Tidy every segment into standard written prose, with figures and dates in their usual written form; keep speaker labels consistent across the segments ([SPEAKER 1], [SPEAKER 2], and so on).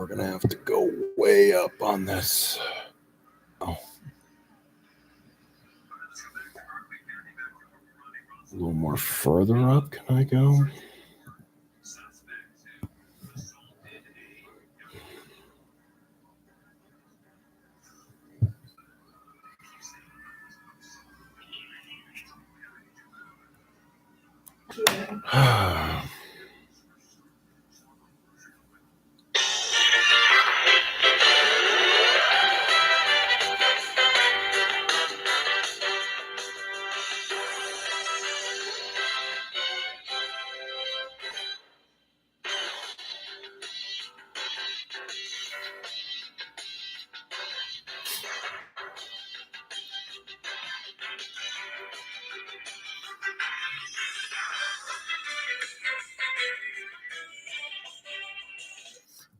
[SPEAKER 1] going to have to go way up on this. Oh. A little more further up, can I go?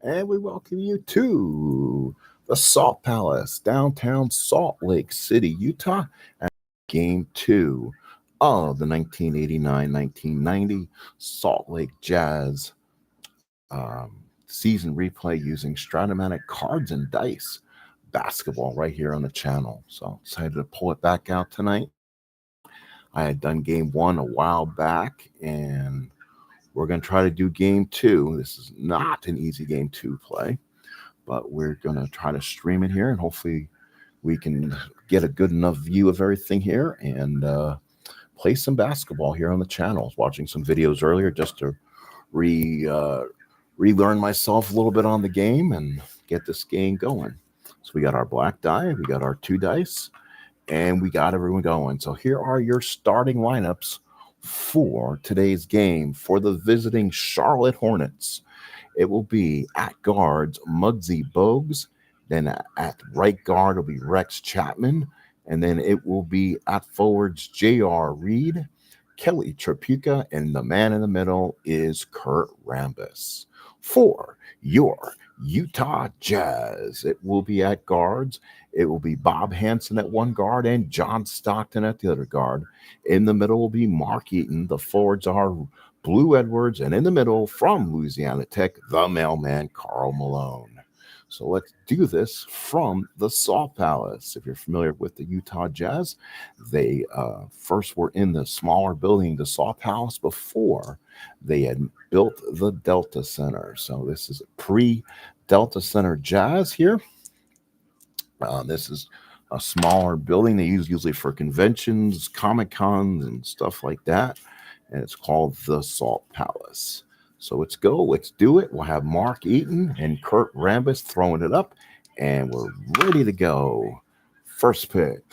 [SPEAKER 1] And we welcome you to the Salt Palace, downtown Salt Lake City, Utah, at Game 2 of the 1989-1990 Salt Lake Jazz season replay using Strat cards and dice basketball right here on the channel. So excited to pull it back out tonight. I had done Game 1 a while back, and we're going to try to do Game 2. This is not an easy Game 2 play, but we're going to try to stream it here, and hopefully we can get a good enough view of everything here and play some basketball here on the channel. I was watching some videos earlier just to relearn myself a little bit on the game and get this game going. So we got our black die, we got our 2 dice, and we got everyone going. So here are your starting lineups for today's game for the visiting Charlotte Hornets. It will be at guards Muggsy Bogues, then at right guard will be Rex Chapman, and then it will be at forwards J.R. Reed, Kelly Tripucka, and the man in the middle is Kurt Rambis. For your Utah Jazz, it will be at guards. It will be Bob Hansen at one guard and John Stockton at the other guard. In the middle will be Mark Eaton. The forwards are Blue Edwards, and in the middle from Louisiana Tech, the mailman Karl Malone. So let's do this from the Salt Palace. If you're familiar with the Utah Jazz, they first were in the smaller building, the Salt Palace, before they had built the Delta Center. So this is a pre-Delta Center Jazz here. This is a smaller building they use usually for conventions, Comic-Cons, and stuff like that. And it's called the Salt Palace. So let's go. Let's do it. We'll have Mark Eaton and Kurt Rambis throwing it up, and we're ready to go. First pick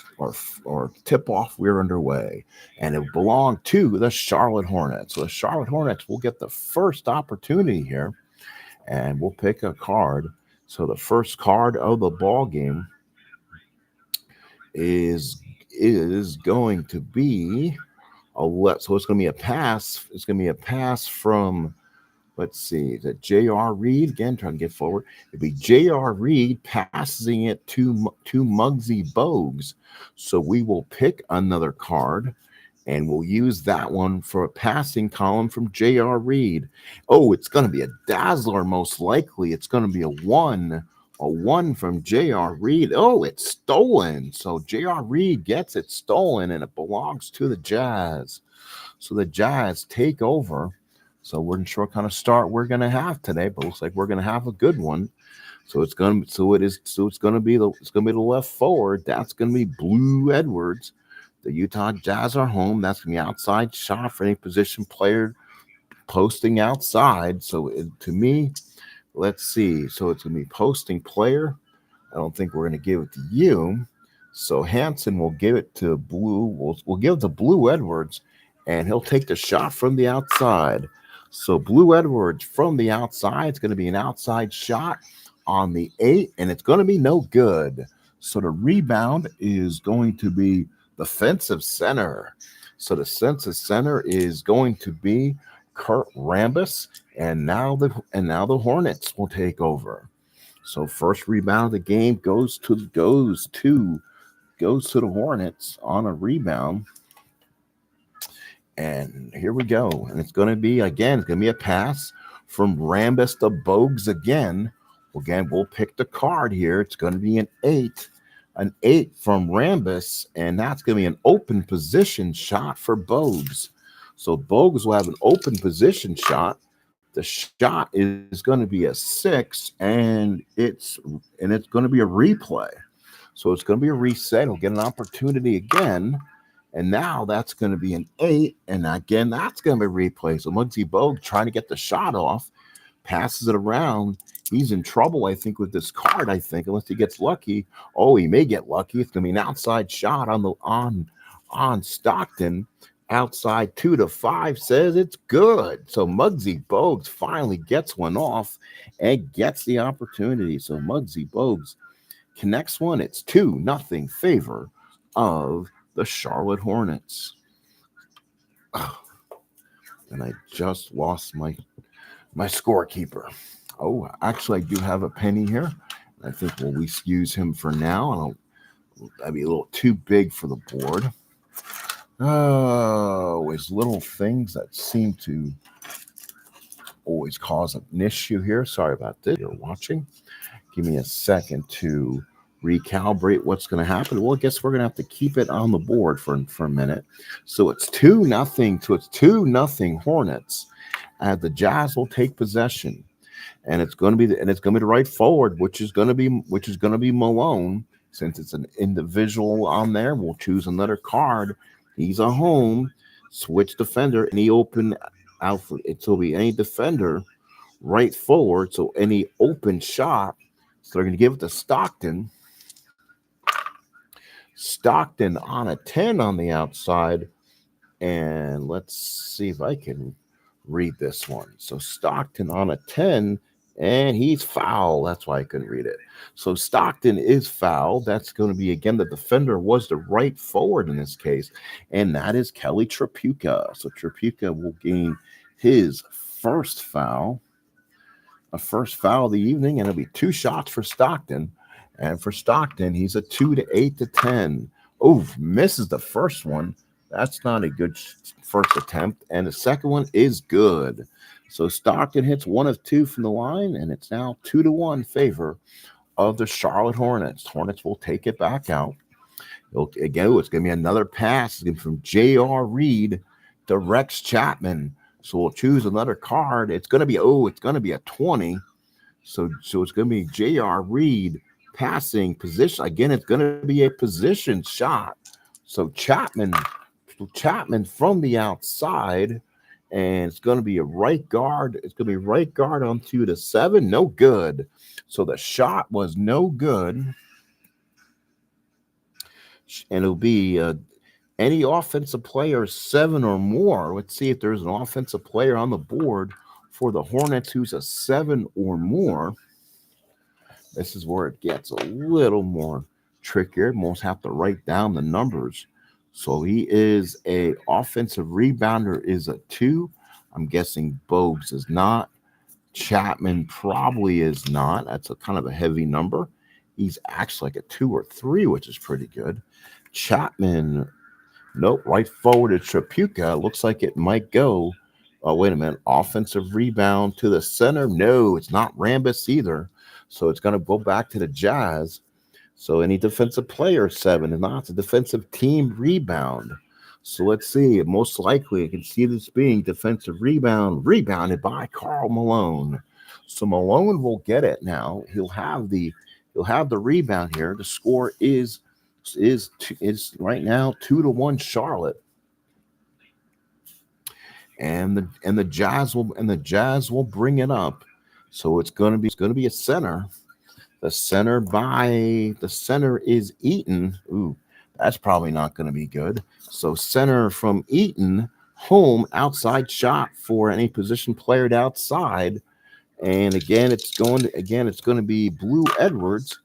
[SPEAKER 1] or tip off, we're underway. And it belonged to the Charlotte Hornets. So the Charlotte Hornets will get the first opportunity here, and we'll pick a card. So the first card of the ball game is going to be so it's going to be a pass. It's going to be a pass from, let's see, the J.R. Reed, again, trying to get forward. It'd be J.R. Reed passing it to Muggsy Bogues. So we will pick another card, and we'll use that one for a passing column from J.R. Reed. Oh, it's going to be a Dazzler, most likely. It's going to be a one from J.R. Reed. Oh, it's stolen. So J.R. Reed gets it stolen, and it belongs to the Jazz. So the Jazz take over. So we're not sure what kind of start we're going to have today, but it looks like we're going to have a good one. So it's going to be the left forward. That's going to be Blue Edwards. The Utah Jazz are home. That's going to be outside shot for any position player posting outside. So to me, let's see. So it's going to be posting player. I don't think we're going to give it to you. So Hansen will give it to Blue. We'll give it to Blue Edwards, and he'll take the shot from the outside. So Blue Edwards from the outside, it's going to be an outside shot on the 8, and it's going to be no good. So the rebound is going to be defensive center. So the defensive center is going to be Kurt Rambis, and now the Hornets will take over. So first rebound of the game goes to the Hornets on a rebound. And here we go. And it's going to be, again, it's going to be a pass from Rambis to Bogues again. Again, we'll pick the card here. It's going to be an 8 from Rambus, and that's going to be an open position shot for Bogues. So Bogues will have an open position shot. The shot is going to be a 6, and it's going to be a replay. So it's going to be a reset. He'll get an opportunity again. And now that's going to be an 8. And again, that's going to be a replay. So Muggsy Bogues trying to get the shot off, passes it around. He's in trouble, I think, with this card, unless he gets lucky. Oh, he may get lucky. It's going to be an outside shot on Stockton. Outside 2-5 says it's good. So Muggsy Bogues finally gets one off and gets the opportunity. So Muggsy Bogues connects one. It's 2-0 favor of the Charlotte Hornets. Oh, and I just lost my scorekeeper. Oh, actually, I do have a penny here. I think we'll use him for now. That'd be a little too big for the board. Oh, always little things that seem to always cause an issue here. Sorry about this. You're watching. Give me a second to recalibrate what's going to happen. Well, I guess we're going to have to keep it on the board for a minute. So it's 2-0. So it's 2-0 Hornets. The Jazz will take possession, and it's going to be the right forward, which is going to be Malone. Since it's an individual on there, we'll choose another card. He's a home switch defender, and he open out for it. So be any defender right forward. So any open shot. So they're going to give it to Stockton. Stockton on a 10 on the outside. And let's see if I can read this one. So Stockton on a 10, and he's foul. That's why I couldn't read it. So Stockton is foul. That's going to be, again, the defender was the right forward in this case, and that is Kelly Tripucka. So Tripucka will gain his first foul. A first foul of the evening, and it'll be 2 shots for Stockton. And for Stockton, he's a 2-8 to 10. Oh, misses the first one. That's not a good first attempt. And the second one is good. So Stockton hits 1 of 2 from the line, and it's now 2-1 favor of the Charlotte Hornets. Hornets will take it back out. Again, it's going to be another pass from J.R. Reed to Rex Chapman. So we'll choose another card. It's going to be a 20. So it's going to be J.R. Reed passing position. Again, it's going to be a position shot. So Chapman from the outside, and it's going to be a right guard. It's going to be right guard on 2-7. No good. So the shot was no good. And it'll be any offensive player 7 or more. Let's see if there's an offensive player on the board for the Hornets who's a 7 or more. This is where it gets a little more trickier. Most have to write down the numbers. So he is a offensive rebounder is a 2. I'm guessing Bogues is not. Chapman probably is not. That's a kind of a heavy number. He's actually like a 2 or 3, which is pretty good. Chapman, nope, right forward to Tripucka. Looks like it might go. Oh, wait a minute. Offensive rebound to the center. No, it's not Rambus either. So it's going to go back to the Jazz. So any defensive player 7 is not a defensive team rebound. So let's see. Most likely, I can see this being defensive rebounded by Karl Malone. So Malone will get it now. He'll have the rebound here. The score is right now 2-1 Charlotte. And the Jazz will bring it up. So it's going to be a center. The center is Eaton. Ooh, that's probably not going to be good. So center from Eaton, home outside shot for any position player outside. And again, it's going to be Blue Edwards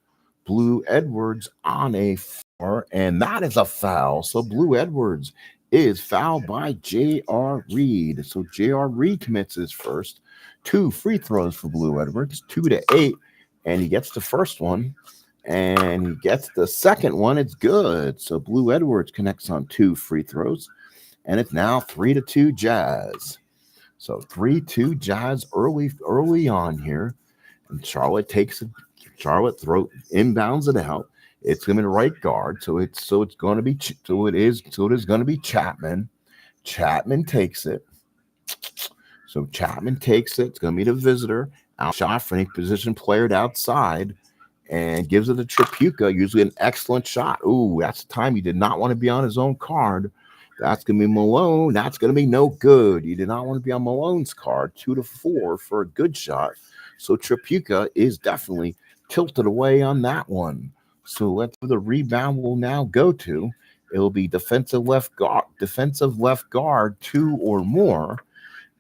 [SPEAKER 1] on a 4, and that is a foul. So Blue Edwards is fouled by J.R. Reed. So J.R. Reed commits his first 2 free throws for Blue Edwards, 2-8, and he gets the first one, and he gets the second one. It's good. So Blue Edwards connects on 2 free throws, and it's now 3-2 Jazz. So 3-2 Jazz early on here. And Charlotte takes it. Charlotte inbounds it out. It's going to be the right guard. So it's going to be it is going to be Chapman. Chapman takes it. So Chapman takes it. It's going to be the visitor. Out shot for any position player outside and gives it to Tripucka. Usually an excellent shot. Ooh, that's the time he did not want to be on his own card. That's going to be Malone. That's going to be no good. You did not want to be on Malone's card. 2-4 for a good shot. So Tripucka is definitely tilted away on that one. So let's the rebound will now go to. It'll be defensive left guard, 2 or more.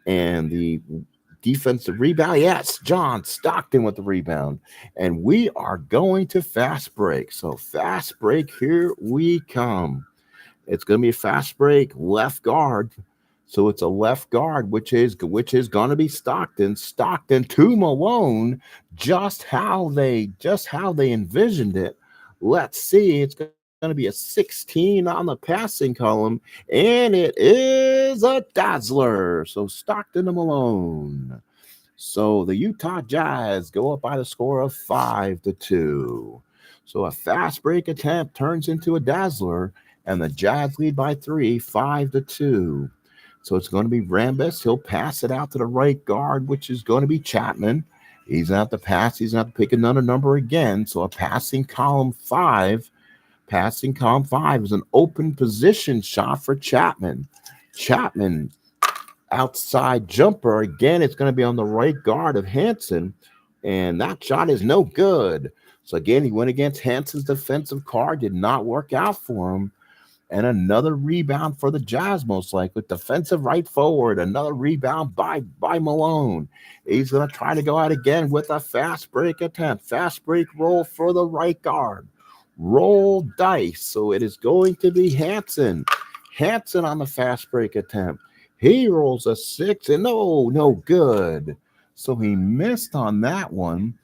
[SPEAKER 1] And the defensive rebound, yes, John Stockton with the rebound. And we are going to fast break. So fast break, here we come. It's going to be a fast break, left guard. So it's a left guard, which is going to be Stockton. Stockton to Malone, just how they envisioned it. Let's see. It's going to be a 16 on the passing column, and it is a dazzler. So Stockton to Malone. So the Utah Jazz go up by the score of 5-2. So a fast break attempt turns into a dazzler, and the Jazz lead by 3, 5-2. So it's going to be Rambis. He'll pass it out to the right guard, which is going to be Chapman. He's going to have to pass. He's going to have to pick another number again. So a passing column 5. Passing column 5 is an open position shot for Chapman. Chapman, outside jumper. Again, it's going to be on the right guard of Hansen. And that shot is no good. So again, he went against Hansen's defensive card. Did not work out for him. And another rebound for the Jazz, most likely. Defensive right forward. Another rebound by Malone. He's going to try to go out again with a fast break attempt. Fast break roll for the right guard. Roll dice. So it is going to be Hansen. Hansen on the fast break attempt. He rolls a 6 and no good. So he missed on that one.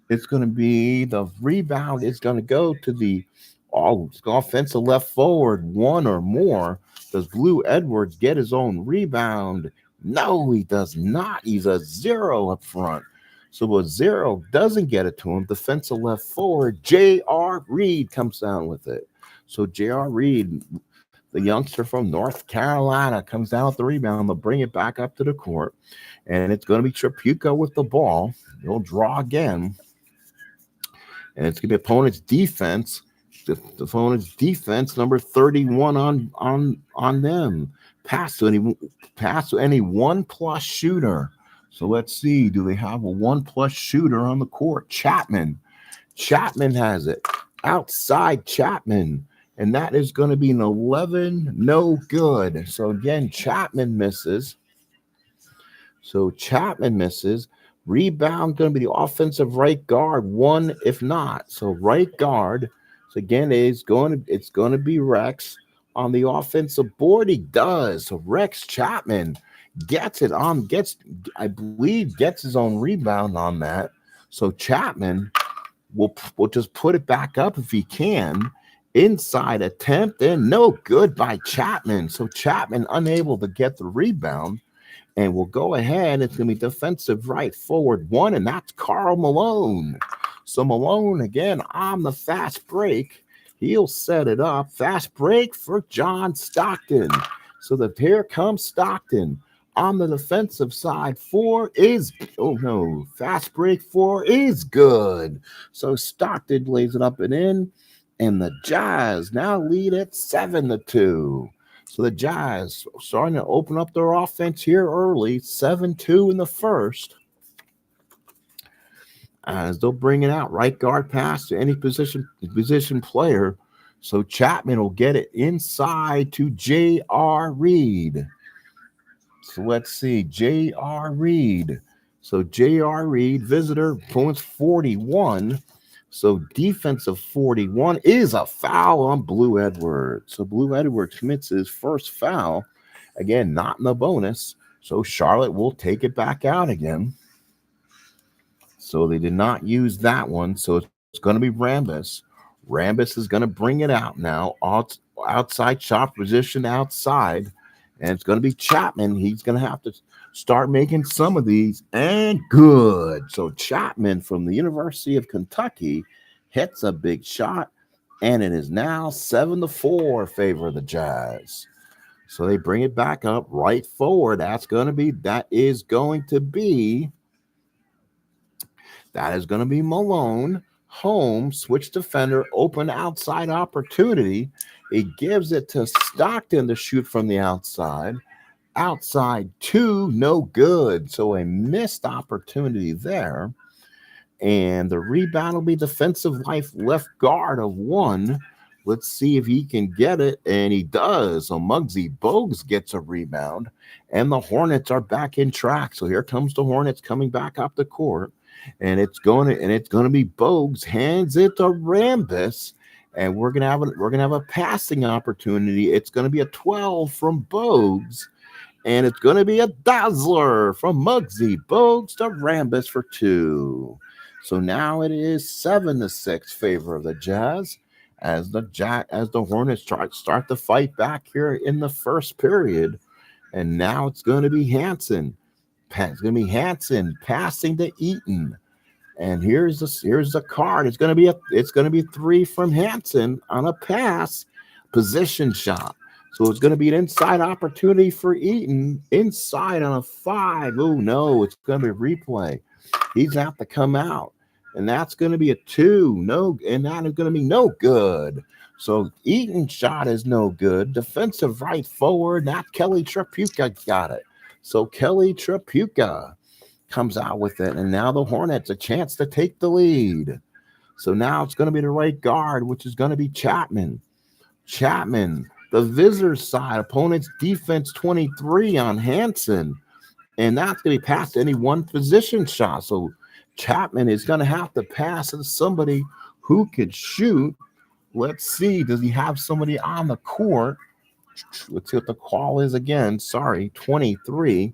[SPEAKER 1] It's going to be the rebound is going to go to the offensive left forward, 1 or more. Does Blue Edwards get his own rebound? No, he does not. He's a 0 up front. So a 0 doesn't get it to him. Defensive left forward, J.R. Reed comes down with it. So J.R. Reed, the youngster from North Carolina, comes down with the rebound. They'll bring it back up to the court. And it's going to be Tripucka with the ball. He'll draw again. And it's going to be opponent's defense. The opponent's defense, number 31 on them. Pass to any 1+ shooter. So let's see. Do they have a 1+ shooter on the court? Chapman has it. Outside Chapman. And that is going to be an 11. No good. So again, Chapman misses. Rebound going to be the offensive right guard, 1 if not. So right guard. So again, it's going to be Rex on the offensive board. He does. So Rex Chapman gets his own rebound on that. So Chapman will just put it back up if he can. Inside attempt and no good by Chapman. So Chapman unable to get the rebound. And we'll go ahead. It's going to be defensive right forward 1, and that's Karl Malone. So Malone, again, on the fast break. He'll set it up. Fast break for John Stockton. So here comes Stockton. On the defensive side, 4 is, fast break 4 is good. So Stockton lays it up and in, and the Jazz now lead at 7-2. So the Jazz starting to open up their offense here early, 7-2 in the first. As they'll bring it out, right guard pass to any position player. So Chapman will get it inside to J.R. Reed. So let's see, J.R. Reed. So J.R. Reed, visitor, points 41. So defensive 41 is a foul on Blue Edwards. So Blue Edwards commits his first foul. Again, not in the bonus. So Charlotte will take it back out again. So they did not use that one. So it's going to be Rambis. Rambis is going to bring it out now. Outside shot position outside. And it's going to be Chapman. He's going to have to start making some of these. And good. So Chapman from the University of Kentucky hits a big shot. And it is now 7-4 favor of the Jazz. So they bring it back up right forward. That is going to be Malone. Home, switch defender, open outside opportunity. He gives it to Stockton to shoot from the outside. Outside two, no good. So a missed opportunity there. And the rebound will be defensive left guard of one. Let's see if he can get it. And he does. So Muggsy Bogues gets a rebound. And the Hornets are back in track. So here comes the Hornets coming back up the court. And it's gonna be Bogues hands it to Rambis. And we're gonna have a passing opportunity. It's gonna be a 12 from Bogues. And it's going to be a dazzler from Muggsy Bogues to Rambis for two. So now it is 7-6 favor of the Jazz as the Hornets start to fight back here in the first period. And now it's going to be Hansen. It's going to be Hansen passing to Eaton. And here's the card. It's going to be three from Hansen on a pass, position shot. So it's going to be an inside opportunity for Eaton. Inside on a 5. Oh, no, it's going to be a replay. He's going to have to come out. And that's going to be a 2. No, and that is going to be no good. So Eaton's shot is no good. Defensive right forward, not Kelly Tripucka got it. So Kelly Tripucka comes out with it. And now the Hornets a chance to take the lead. So now it's going to be the right guard, which is going to be Chapman. The visitor's side, opponent's defense 23 on Hansen. And that's going to be past any one position shot. So Chapman is going to have to pass to somebody who could shoot. Let's see. Does he have somebody on the court? Let's see what the call is again. Sorry, 23.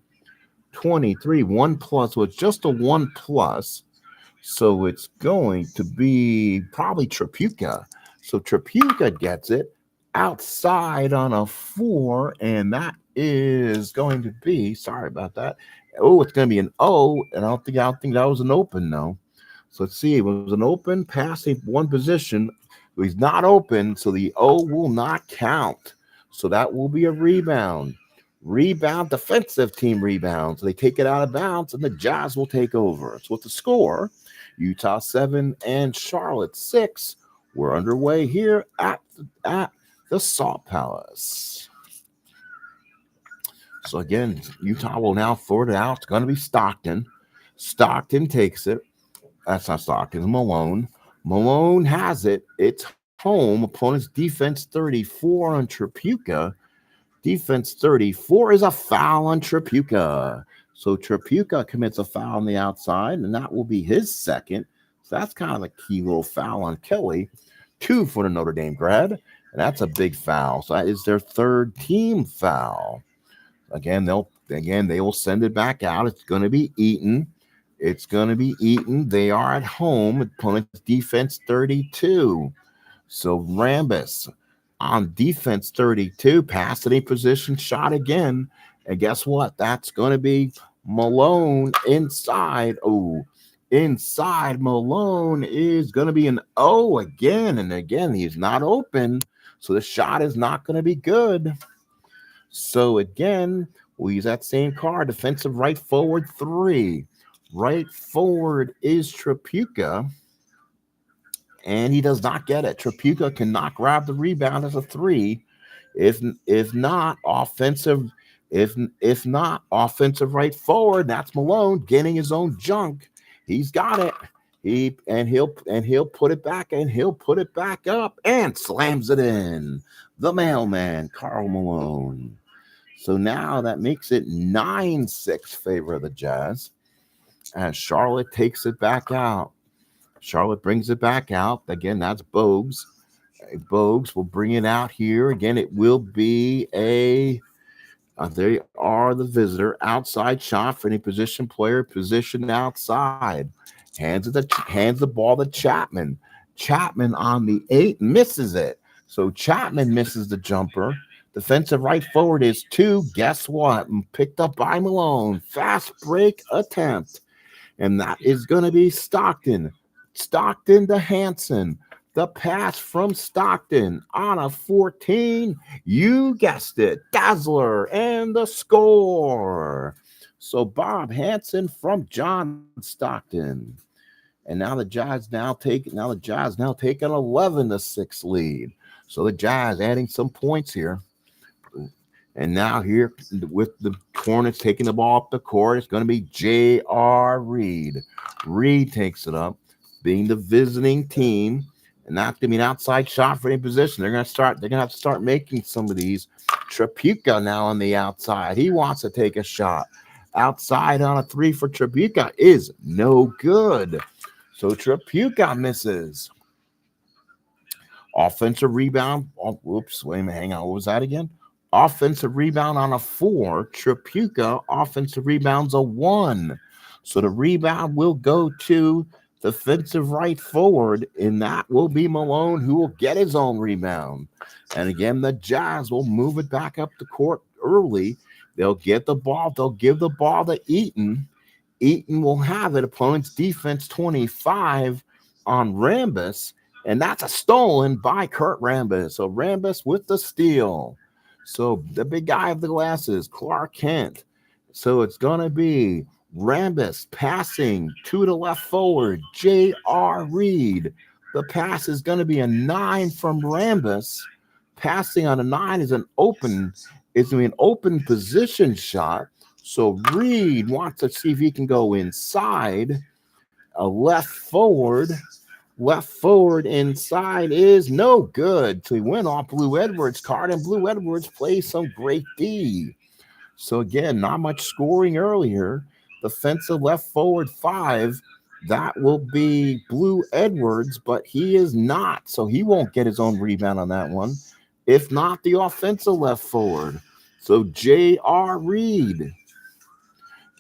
[SPEAKER 1] 1 plus. So it's just a 1 plus. So it's going to be probably Tripucka. So Tripucka gets it. Outside on a 4, and that is going to be, sorry about that. Oh, it's going to be an O, and I don't think that was an open, no. So let's see, it was an open, passing one position. He's not open, so the O will not count. So that will be a rebound. Defensive team rebound. So they take it out of bounds, and the Jazz will take over. So with the score, Utah 7 and Charlotte 6. We're underway here at the Salt Palace. So again, Utah will now forward it out. It's going to be Stockton. Stockton takes it. That's not Stockton. Malone. Malone has it. It's home. Opponent's defense 34 on Tripucka. Defense 34 is a foul on Tripucka. So Tripucka commits a foul on the outside, and that will be his second. So that's kind of a key little foul on Kelly. 2 for the Notre Dame grad. And that's a big foul. So that is their third team foul. Again, they will send it back out. It's going to be Eaton. They are at home. Opponent's defense 32. So Rambis on defense 32. Pass any position shot again. And guess what? That's going to be Malone inside. Oh, inside Malone is going to be an O again. And again, he's not open. So the shot is not going to be good. So again, we'll use that same card. Defensive right forward 3. Right forward is Tripucka. And he does not get it. Tripucka cannot grab the rebound as a 3. If not offensive right forward, that's Malone getting his own junk. He's got it. He'll put it back, and he'll put it back up and slams it in. The mailman, Karl Malone. So now that makes it 9-6 favor of the Jazz as Charlotte takes it back out. Charlotte brings it back out. Again, that's Bogues. Bogues will bring it out here. Again, it will be they are the visitor. Outside shot for any position player positioned outside. Hands the ball to Chapman. Chapman on the 8 misses it. So Chapman misses the jumper. Defensive right forward is 2. Guess what? Picked up by Malone. Fast break attempt. And that is going to be Stockton. Stockton to Hanson. The pass from Stockton on a 14. You guessed it. Dazzler and the score. So Bob Hanson from John Stockton. And now the Jazz take an 11-6 lead. So the Jazz adding some points here. And now here with the Hornets taking the ball up the court, it's going to be J.R. Reed. Reed takes it up, being the visiting team, and that's going to be an outside shot for any position. They're going to have to start making some of these. Tripucka now on the outside. He wants to take a shot. Outside on a 3 for Tripucka is no good. So Tripucka misses. Offensive rebound. Oh, whoops. Wait a minute. Hang on. What was that again? Offensive rebound on a 4. Tripucka offensive rebounds a 1. So the rebound will go to defensive right forward, and that will be Malone, who will get his own rebound. And again, the Jazz will move it back up the court early. They'll get the ball. They'll give the ball to Eaton. Eaton will have it. Opponent's defense 25 on Rambis, and that's a stolen by Kurt Rambis. So Rambis with the steal. So the big guy of the glasses, Clark Kent. So it's going to be Rambis passing to the left forward, J.R. Reed. The pass is going to be a 9 from Rambis. Passing on a 9 is an open position shot. So Reed wants to see if he can go inside. A left forward inside is no good. So he went off Blue Edwards' card, and Blue Edwards plays some great D. So again, not much scoring earlier. Defensive left forward 5. That will be Blue Edwards, but he is not. So he won't get his own rebound on that one. If not, the offensive left forward. So J.R. Reed.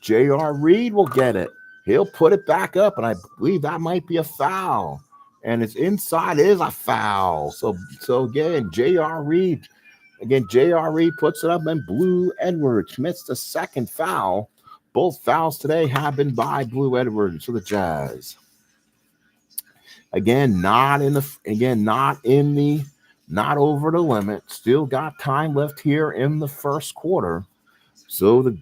[SPEAKER 1] J.R. Reed will get it. He'll put it back up, and I believe that might be a foul. And it's inside is a foul. So again, J.R. Reed puts it up, and Blue Edwards commits the second foul. Both fouls today have been by Blue Edwards for the Jazz. Not over the limit. Still got time left here in the first quarter. So the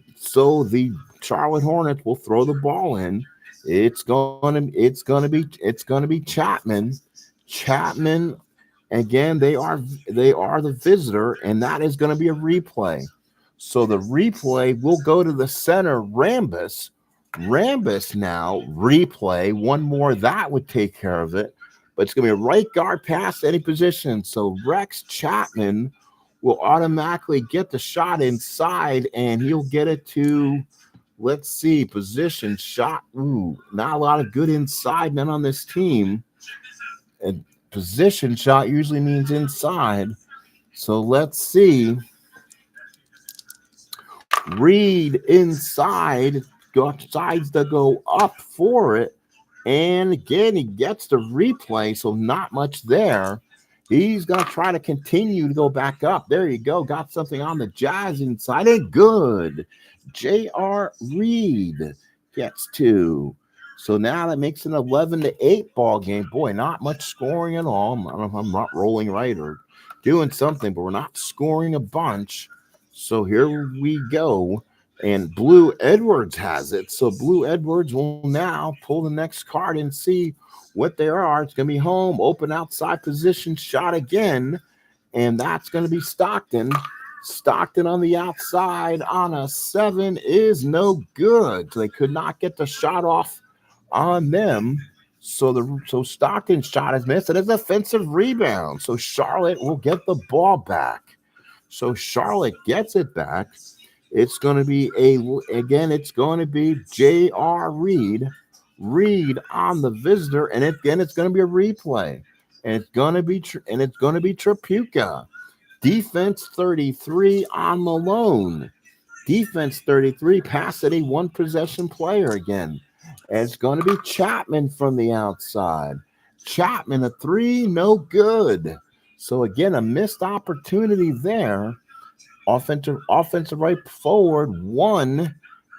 [SPEAKER 1] Charlotte Hornets will throw the ball in. It's gonna be Chapman. Chapman, again, they are the visitor, and that is going to be a replay. So the replay will go to the center, Rambis. Rambis now replay. One more that would take care of it. But it's going to be a right guard pass to any position. So Rex Chapman will automatically get the shot inside, and he'll get it to, let's see, position shot. Ooh, not a lot of good inside men on this team. And position shot usually means inside. So let's see. Reed inside, decides to go up for it. And again, he gets the replay, so not much there. He's going to try to continue to go back up. There you go. Got something on the Jazz inside, and good. J.R. Reed gets 2. So now that makes an 11-8 ball game. Boy, not much scoring at all. I don't know if I'm not rolling right or doing something, but we're not scoring a bunch. So here we go. And Blue Edwards has it. So Blue Edwards will now pull the next card and see what they are. It's going to be home, open outside position shot again. And that's going to be Stockton. Stockton on the outside on a 7 is no good. So they could not get the shot off on them. So Stockton's shot is missed. And it's an offensive rebound. So Charlotte will get the ball back. So Charlotte gets it back. It's going to be it's going to be J.R. Reed on the visitor, and again it's going to be a replay, and it's going to be Tripucka. Defense 33 on Malone. Defense 33, pass at a one possession player again. And it's going to be Chapman from the outside. Chapman a 3, no good. So again, a missed opportunity there. Offensive right forward, 1.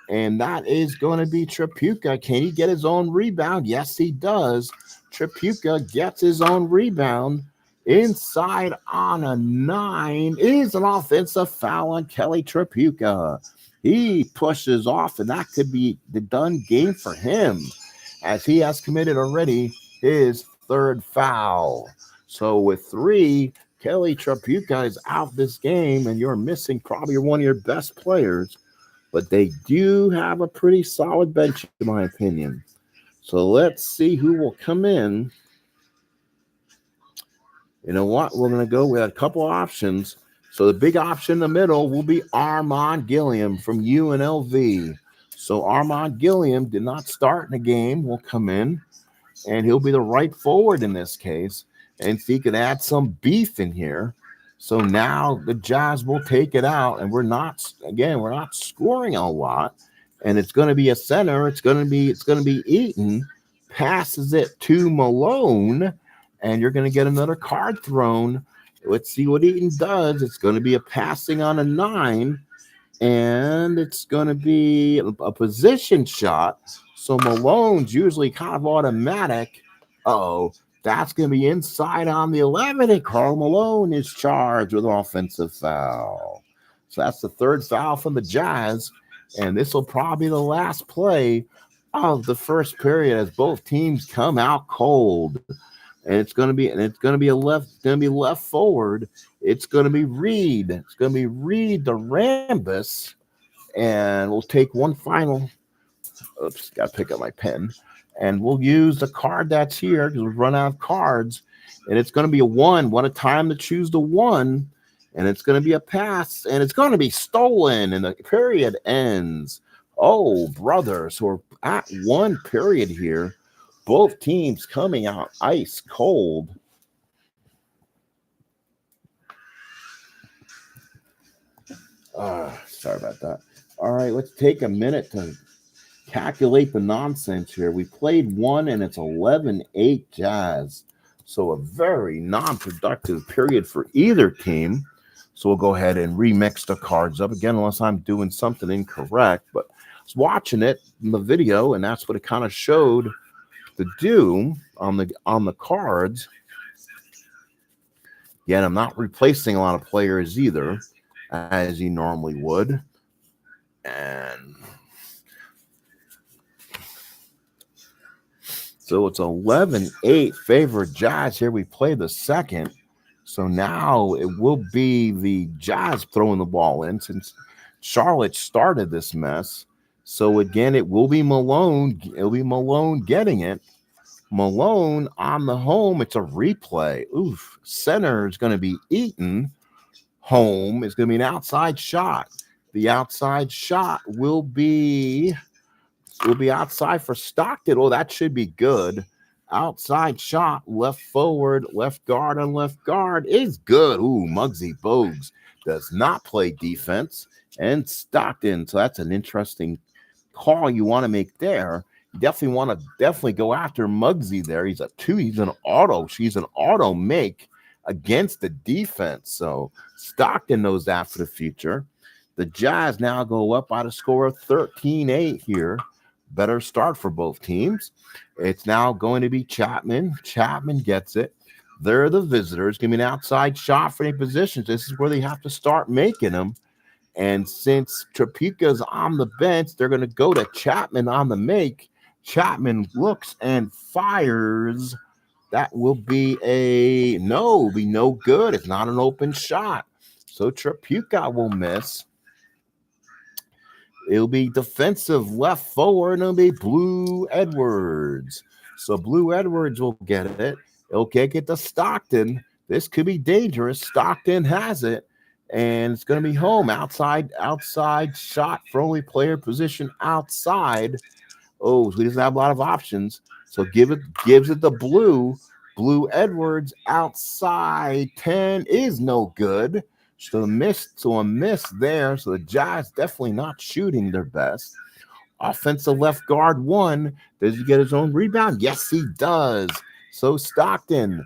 [SPEAKER 1] And that is going to be Tripucka. Can he get his own rebound? Yes, he does. Tripucka gets his own rebound. Inside on a 9 is an offensive foul on Kelly Tripucka. He pushes off, and that could be the done game for him, as he has committed already his 3rd foul. So with 3, Kelly Tripucka is out this game, and you're missing probably one of your best players. But they do have a pretty solid bench, in my opinion. So let's see who will come in. You know what? We're going to go with a couple options. So the big option in the middle will be Armand Gilliam from UNLV. So Armand Gilliam did not start in the game. Will come in, and he'll be the right forward in this case. And if he could add some beef in here. So now the Jazz will take it out, and we're not scoring a lot. And it's going to be a center. It's going to be Eaton. Passes it to Malone, and you're going to get another card thrown. Let's see what Eaton does. It's going to be a passing on a 9, and it's going to be a position shot. So Malone's usually kind of automatic. That's going to be inside on the 11, and Karl Malone is charged with an offensive foul. So that's the 3rd foul from the Jazz, and this will probably be the last play of the first period as both teams come out cold. And it's going to be left forward. It's going to be Reed. It's going to be Reed the Rambus, and we'll take one final. Oops, got to pick up my pen. And we'll use the card that's here because we've run out of cards. And it's going to be a 1. What a time to choose the 1. And it's going to be a pass. And it's going to be stolen. And the period ends. Oh, brothers. So we're at 1 period here. Both teams coming out ice cold. Sorry about that. All right, let's take a minute to calculate the nonsense here. We played 1, and it's 11-8 Jazz. So a very non-productive period for either team. So we'll go ahead and remix the cards up again, unless I'm doing something incorrect. But I was watching it in the video, and that's what it kind of showed to do on the cards. Again, I'm not replacing a lot of players either, as you normally would. And so it's 11-8 favor Jazz here. We play the 2nd. So now it will be the Jazz throwing the ball in since Charlotte started this mess. So again, it will be Malone. It'll be Malone getting it. Malone on the home. It's a replay. Oof. Center is going to be Eaton. Home is going to be an outside shot. The outside shot will be outside for Stockton. Oh, that should be good. Outside shot, left forward, left guard on left guard is good. Ooh, Muggsy Bogues does not play defense. And Stockton. So that's an interesting call you want to make there. You definitely want to go after Muggsy there. He's a 2. She's an auto make against the defense. So Stockton knows that for the future. The Jazz now go up by the score of 13-8 here. Better start for both teams. It's now going to be Chapman. Chapman gets it. They're the visitors. Give me an outside shot for any positions. This is where they have to start making them. And since Tripucka's on the bench, they're going to go to Chapman on the make. Chapman looks and fires. That will be no good. It's not an open shot. So Tripucka will miss. It'll be defensive left forward, and it'll be Blue Edwards. So Blue Edwards will get it. He'll kick it to Stockton. This could be dangerous. Stockton has it, and it's going to be home. Outside shot for only player position outside. Oh, so he doesn't have a lot of options. So gives it the Blue. Blue Edwards outside 10 is no good. So a miss there. So the Jazz definitely not shooting their best. Offensive left guard 1. Does he get his own rebound? Yes, he does. So Stockton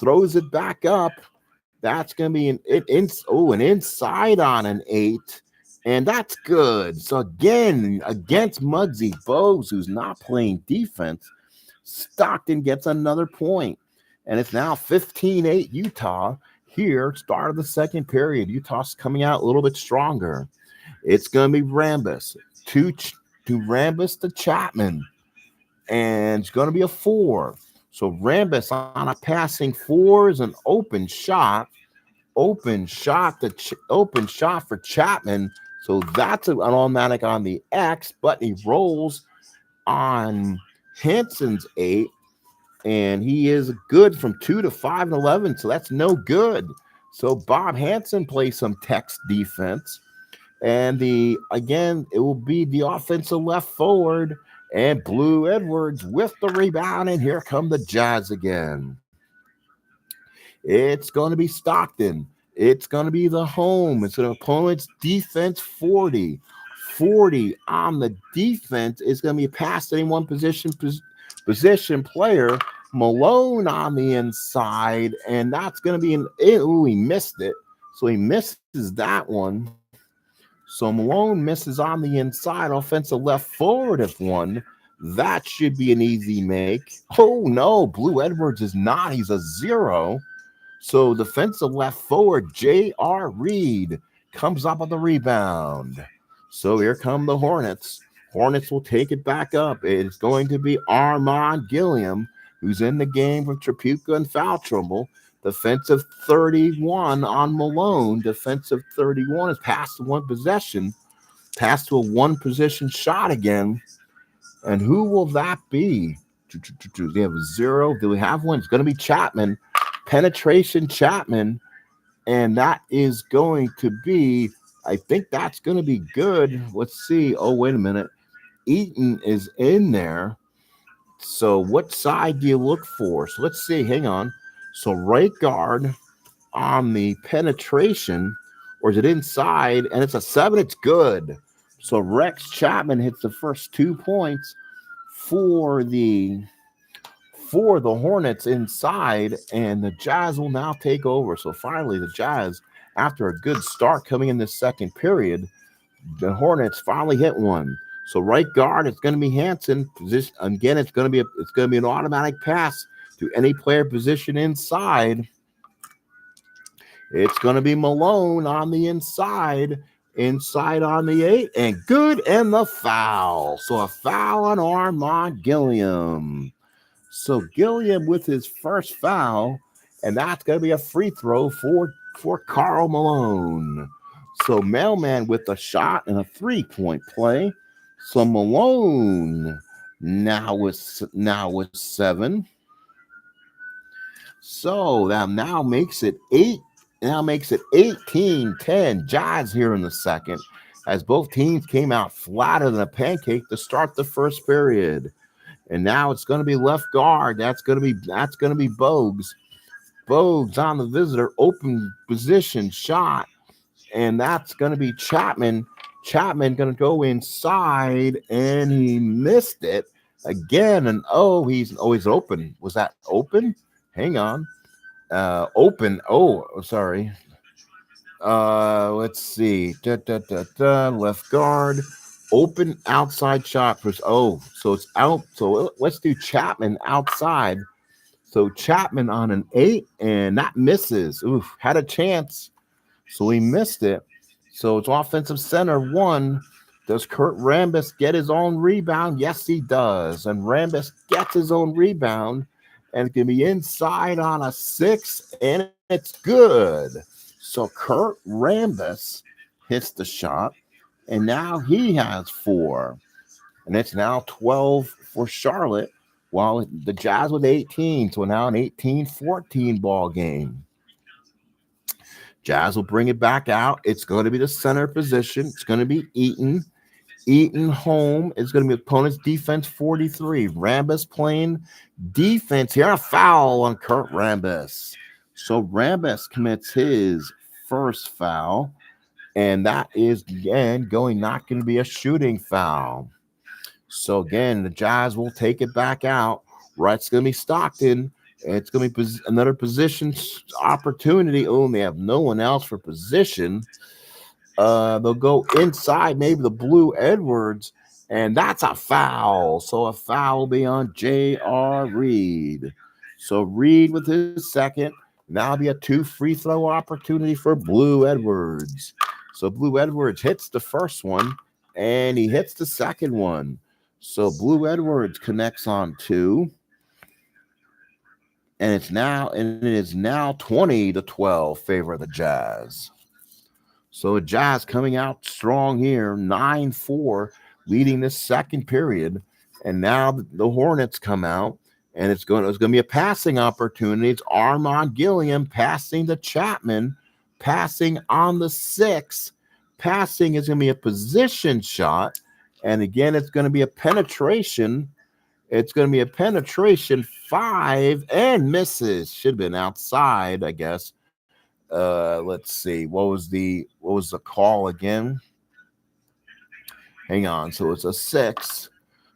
[SPEAKER 1] throws it back up. That's going to be an inside on an 8. And that's good. So again, against Muggsy Bogues, who's not playing defense, Stockton gets another point. And it's now 15-8 Utah here, start of the second period. Utah's coming out a little bit stronger. It's going to be Rambis to Rambis to Chapman. And it's going to be a 4. So Rambis on a passing 4 is an open shot. Open shot for Chapman. So that's an automatic on the X, but he rolls on Hanson's 8, and he is good from 2 to 5 and 11, so that's no good. So Bob Hanson plays some text defense, and it will be the offensive left forward, and Blue Edwards with the rebound, and here come the Jazz again. It's going to be Stockton. It's going to be the home. It's an opponent's defense 40. 40 on the defense is going to be past any one position player. Malone on the inside, and that's going to be he missed it. So he misses that one. So Malone misses on the inside, offensive left forward if one. That should be an easy make. Oh, no, Blue Edwards is not. He's a 0. So defensive left forward, J.R. Reed, comes up on the rebound. So here come the Hornets. Hornets will take it back up. It's going to be Armand Gilliam, who's in the game with Trapuka and foul trouble. Defensive 31 on Malone. Defensive 31 is past to one possession. Pass to a one-position shot again. And who will that be? Do they have a 0? Do we have one? It's going to be Chapman. Penetration Chapman. And that is going to be, I think that's going to be good. Let's see. Oh, wait a minute. Eaton is in there. So what side do you look for? So let's see. Hang on. So right guard on the penetration, or is it inside? And it's a 7. It's good. So Rex Chapman hits the first 2 points for the Hornets inside, and the Jazz will now take over. So finally, the Jazz, after a good start coming in this second period, the Hornets finally hit one. So right guard, it's going to be Hanson. Position again. It's going to be an automatic pass to any player position inside. It's going to be Malone on the inside on the 8, and good, and the foul. So a foul on Armand Gilliam. So Gilliam with his first foul, and that's going to be a free throw for Karl Malone. So Mailman with a shot and a 3-point play. So Malone now with 7. So that now makes it 8. Now makes it 18-10 Jazz here in the second, as both teams came out flatter than a pancake to start the first period. And now it's going to be left guard. That's going to be Bogues. Bogues on the visitor, open position shot, and that's going to be Chapman. Chapman going to go inside, and he missed it again. And he's open. Was that open? Hang on. Open. Oh, sorry. Let's see. Left guard. Open outside shot. So it's out. So let's do Chapman outside. So Chapman on an 8, and that misses. Oof, had a chance. So he missed it. So it's offensive center 1. Does Kurt Rambis get his own rebound? Yes, he does. And Rambis gets his own rebound. And it's going to be inside on a 6, and it's good. So Kurt Rambis hits the shot, and now he has 4. And it's now 12 for Charlotte, while the Jazz with 18. So now an 18-14 ball game. Jazz will bring it back out. It's going to be the center position. It's going to be Eaton. Eaton home is going to be opponent's defense 43. Rambis playing defense here. A foul on Kurt Rambis. So Rambis commits his first foul, and that is again not going to be a shooting foul. So again, the Jazz will take it back out. Right, it's going to be Stockton, It's going to be another position opportunity. Oh, and they have no one else for position. They'll go inside, maybe the Blue Edwards, and that's a foul. So a foul will be on J.R. Reed. So Reed with his second. Now be a 2 free throw opportunity for Blue Edwards. So Blue Edwards hits the first one, and he hits the second one. So Blue Edwards connects on 2. And it is now 20-12 favor of the Jazz. So Jazz coming out strong here, 9-4, leading this second period. And now the Hornets come out, and it's going to be a passing opportunity. It's Armand Gilliam passing to Chapman, passing on the 6. Passing is going to be a position shot. And again, it's going to be a penetration. It's going to be a penetration 5 and misses. Should have been outside, I guess. Let's see. What was the call again? Hang on. So it's a 6.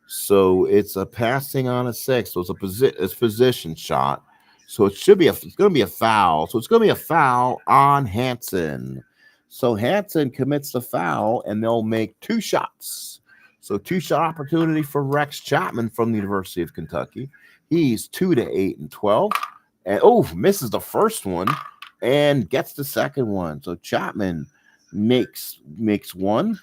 [SPEAKER 1] So it's a passing on a 6. So it's position shot. So it's going to be a foul. So it's going to be a foul on Hansen. So Hansen commits the foul, and they'll make 2 shots. So 2-shot opportunity for Rex Chapman from the University of Kentucky. He's 2-8-12, and misses the first one and gets the second one. So Chapman makes 1,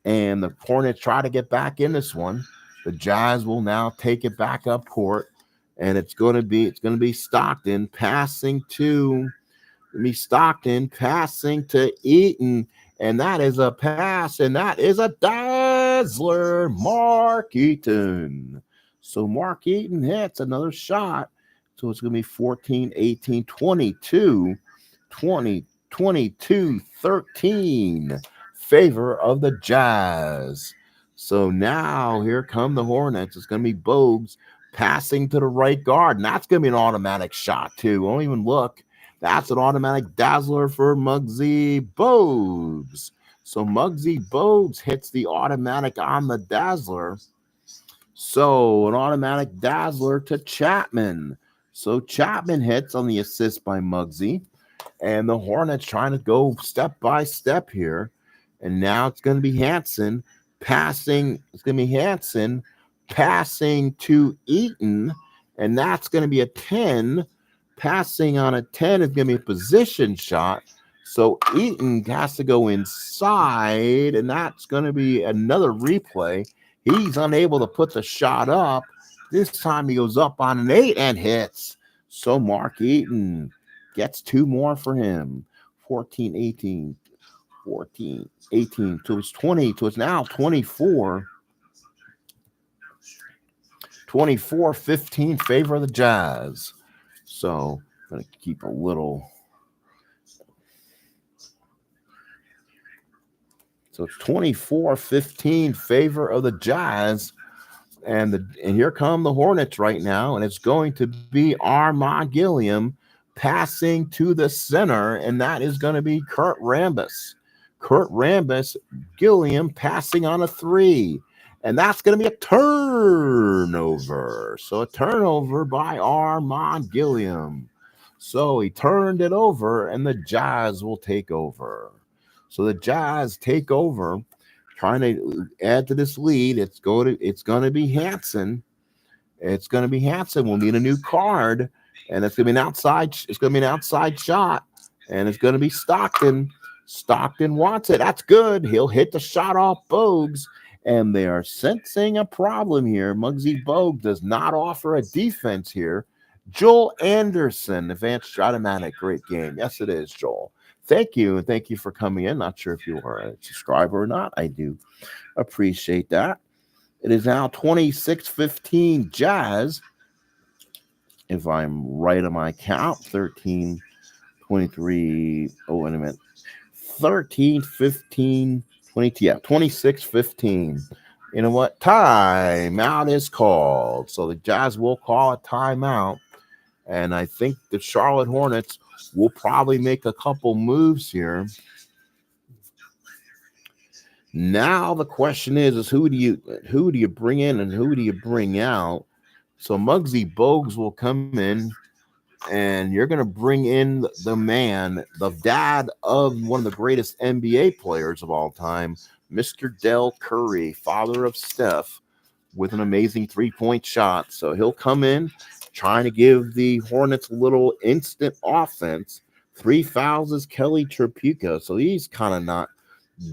[SPEAKER 1] and the Hornets try to get back in this one. The Jazz will now take it back up court, and it's going to be Stockton passing to Eaton, and that is a pass, and that is a dazzler, Mark Eaton. So Mark Eaton hits another shot. So it's going to be 14, 18, 22, 20, 22, 13, favor of the Jazz. So now here come the Hornets. It's going to be Bogues passing to the right guard, and that's going to be an automatic shot too. Won't even look. That's an automatic dazzler for Muggsy Bogues. So Muggsy Bogues hits the automatic on the dazzler. So an automatic dazzler to Chapman. So Chapman hits on the assist by Muggsy. And the Hornets trying to go step by step here. And now it's going to be Hansen passing. It's going to be Hansen passing to Eaton. And that's going to be a 10. Passing on a 10 is going to be a position shot. So Eaton has to go inside, and that's going to be another replay. He's unable to put the shot up. This time he goes up on an 8 and hits. So Mark Eaton gets 2 more for him. 14, 18, 14, 18. So it's 20. So it's now 24. 24-15 favor of the Jazz. So I'm going to keep a little. So it's 24-15 favor of the Jazz. And here come the Hornets right now. And it's going to be Armand Gilliam passing to the center. And that is going to be Kurt Rambis. Gilliam passing on a 3. And that's going to be a turnover. So a turnover by Armand Gilliam. So he turned it over, and the Jazz will take over. So the Jazz take over, trying to add to this lead. It's going to be Hansen. It's going to be Hansen. We'll need a new card, and it's going to be an outside. It's going to be an outside shot, and it's going to be Stockton. Stockton wants it. That's good. He'll hit the shot off Bogues. And they are sensing a problem here. Muggsy Bogues does not offer a defense here. Joel Anderson, Advanced Stratomatic, great game. Yes, it is, Joel. Thank you, and thank you for coming in. Not sure if you are a subscriber or not. I do appreciate that. It is now 26-15 Jazz. If I'm right on my count, 13, 23. Oh, wait a minute. 13, 15. 26-15. You know what? Timeout is called. So the Jazz will call a timeout. And I think the Charlotte Hornets will probably make a couple moves here. Now the question is who do you bring in and who do you bring out? So Muggsy Bogues will come in. and you're going to bring in the man, the dad of one of the greatest NBA players of all time, Mr. Del Curry, father of Steph, with an amazing three-point shot. So he'll come in trying to give the Hornets a little instant offense. 3 fouls is Kelly Tripucka, so he's kind of not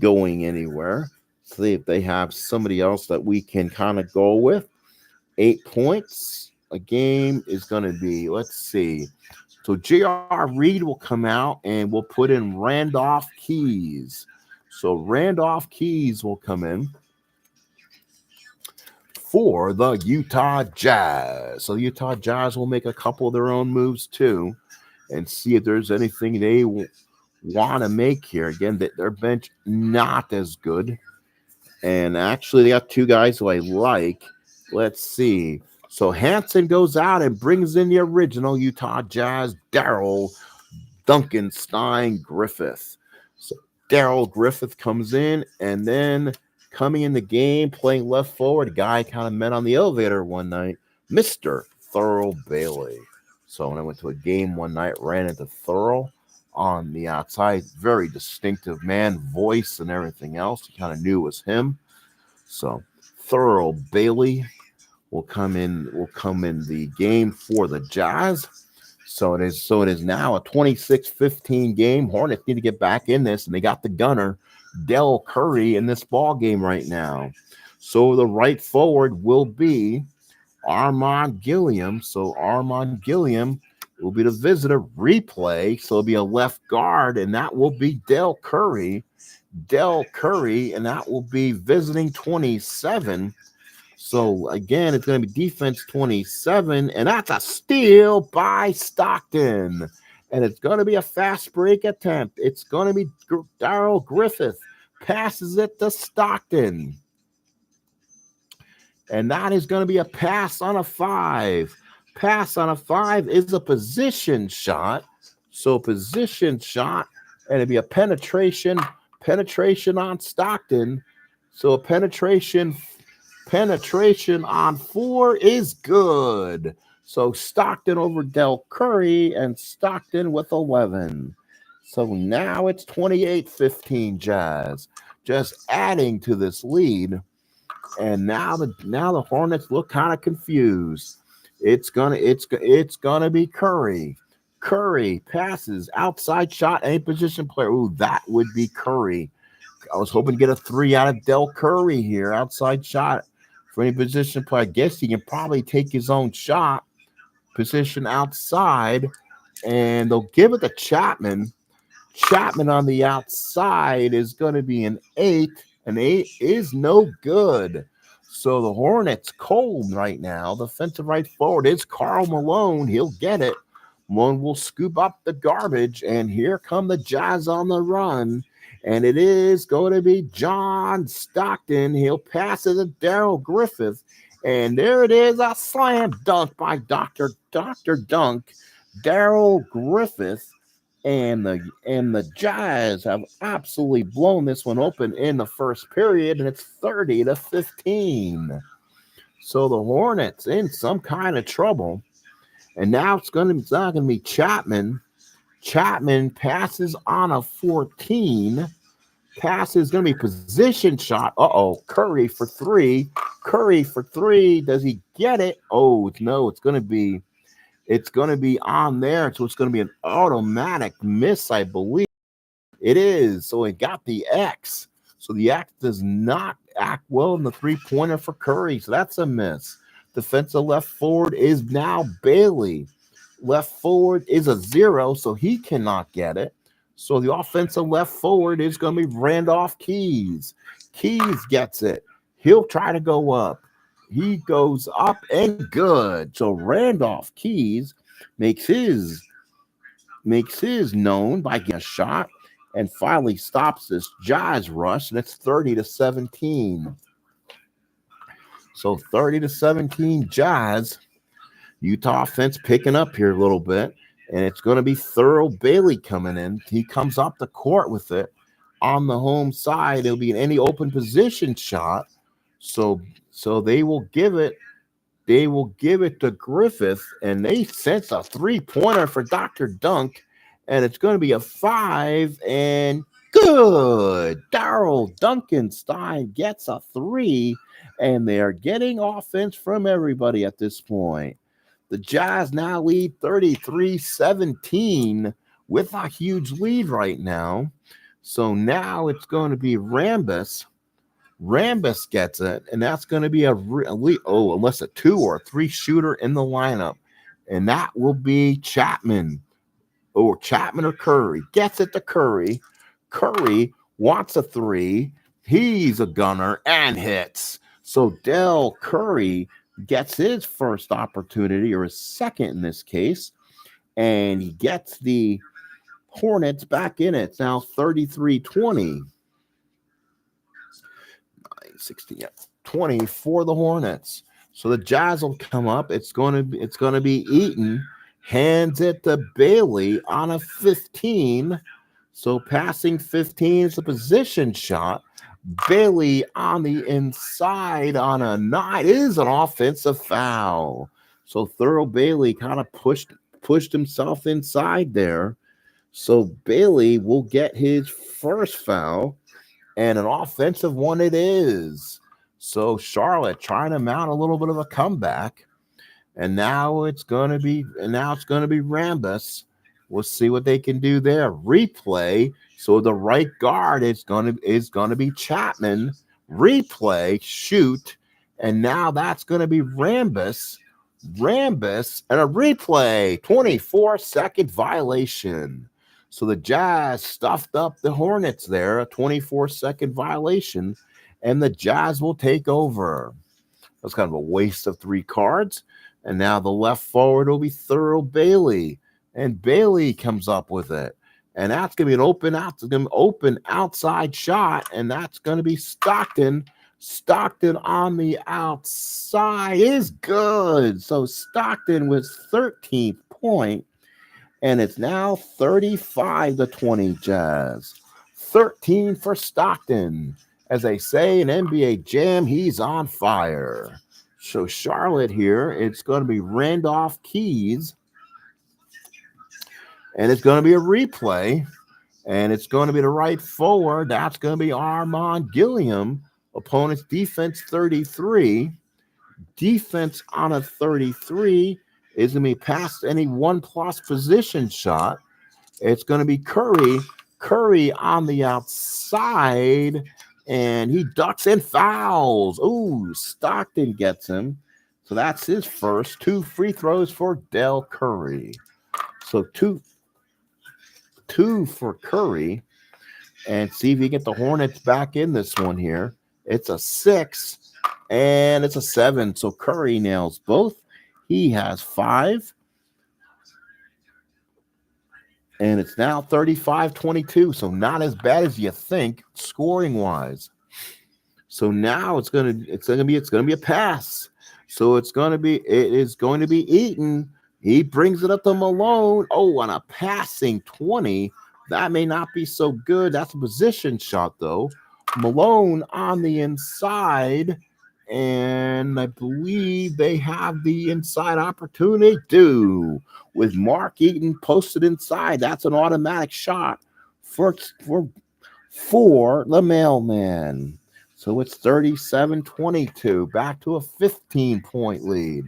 [SPEAKER 1] going anywhere. See if they have somebody else that we can kind of go with. 8 points a game is going to be, let's see. So J.R. Reed will come out and we'll put in Randolph Keys. So Randolph Keys will come in for the Utah Jazz. So Utah Jazz will make a couple of their own moves too and see if there's anything they want to make here. Again, their bench not as good. And actually, they got 2 guys who I like. Let's see. So Hansen goes out and brings in the original Utah Jazz, Daryl Duncanstein Griffith. So Daryl Griffith comes in, and then coming in the game, playing left forward, a guy I kind of met on the elevator one night, Mr. Thurl Bailey. So when I went to a game one night, ran into Thurl on the outside, very distinctive man, voice and everything else. You kind of knew it was him. So Thurl Bailey will come in the game for the Jazz. So it is now a 26-15 game. Hornets need to get back in this, and they got the gunner, Del Curry, in this ball game right now. So the right forward will be Armand Gilliam. So Armand Gilliam will be the visitor replay. So it'll be a left guard, and that will be Del Curry. And that will be visiting 27. So again, it's going to be defense 27, and that's a steal by Stockton. And it's going to be a fast break attempt. It's going to be Daryl Griffith passes it to Stockton. And that is going to be a pass on a 5. Pass on a 5 is a position shot. So position shot, and it'd be a penetration on Stockton. So a penetration on 4 is good. So Stockton over Del Curry, and Stockton with 11. So now it's 28-15 Jazz, just adding to this lead. And now the Hornets look kind of confused. It's gonna be Curry. Curry passes outside shot, any position player. Ooh, that would be Curry. I was hoping to get a 3 out of Del Curry here. Outside shot for any position player. I guess he can probably take his own shot. Position outside, and they'll give it to Chapman. Chapman on the outside is going to be an 8. An 8 is no good. So the Hornets cold right now. Defensive right forward is Karl Malone. He'll get it. Malone will scoop up the garbage, and here come the Jazz on the run. And it is going to be John Stockton. He'll pass it to Daryl Griffith. And there it is, a slam dunk by Dr. Dunk, Daryl Griffith. And the Jazz have absolutely blown this one open in the first period, and it's 30-15. So the Hornets in some kind of trouble. And now it's not going to be Chapman. Chapman passes on a 14. Pass is going to be position shot. Curry for 3. Curry for 3. Does he get it? Oh, no, it's going to be on there. So it's going to be an automatic miss, I believe. It is. So it got the X. So the X does not act well in the 3-pointer for Curry. So that's a miss. Defensive left forward is now Bailey. Left forward is a 0, so he cannot get it. So the offensive left forward is going to be Randolph Keys. Keys gets it. He'll try to go up. He goes up and good. So Randolph Keys makes his known by getting a shot and finally stops this Jazz rush, and it's 30-17. So 30-17 Jazz. Utah offense picking up here a little bit, and it's going to be Thurl Bailey coming in. He comes up the court with it on the home side. It'll be any open position shot. So they will give it They will give it to Griffith, and they sense a three-pointer for Dr. Dunk, and it's going to be a 5, and good. Darrell Duncanstein gets a 3, and they're getting offense from everybody at this point. The Jazz now lead 33-17 with a huge lead right now. So now it's going to be Rambus. Rambus gets it, and that's going to be unless a 2 or 3 shooter in the lineup. And that will be Chapman. Or Chapman or Curry. Gets it to Curry. Curry wants a 3. He's a gunner and hits. So Dell Curry gets his first opportunity, or his second in this case, and he gets the Hornets back in it. It's now 33-20. 16, 20 for the Hornets. So the Jazz will come up. It's going to be Eaton. Hands it to Bailey on a 15. So passing 15 is a position shot. Bailey on the inside on a 9 is an offensive foul. So Thurl Bailey kind of pushed himself inside there. So Bailey will get his first foul, and an offensive one it is. So Charlotte trying to mount a little bit of a comeback. And now it's going to be Rambus. We'll see what they can do there. Replay. So the right guard is going to be Chapman. Replay, shoot, and now that's going to be Rambus. Rambus and a replay. 24-second violation. So the Jazz stuffed up the Hornets there. A 24-second violation, and the Jazz will take over. That's kind of a waste of 3 cards. And now the left forward will be Thurl Bailey. And Bailey comes up with it. And that's going to be an open outside shot. And that's going to be Stockton. Stockton on the outside is good. So Stockton with 13th point. And it's now 35-20 Jazz. 13 for Stockton. As they say in NBA Jam, he's on fire. So Charlotte here, it's going to be Randolph Keys. And it's going to be a replay. And it's going to be the right forward. That's going to be Armand Gilliam. Opponent's defense 33. Defense on a 33 is going to be past any 1+ position shot. It's going to be Curry. Curry on the outside. And he ducks and fouls. Ooh, Stockton gets him. So that's his first. 2 free throws for Dell Curry. So two for Curry. And see if you get the Hornets back in this one here. It's a 6 and it's a 7. So Curry nails both. He has 5. And it's now 35-22. So not as bad as you think, scoring wise. So now it's gonna be a pass. So it is going to be Eaton. He brings it up to Malone. Oh, on a passing 20. That may not be so good. That's a position shot though. Malone on the inside. And I believe they have the inside opportunity too. With Mark Eaton posted inside. That's an automatic shot for the mailman. So it's 37-22. Back to a 15-point lead.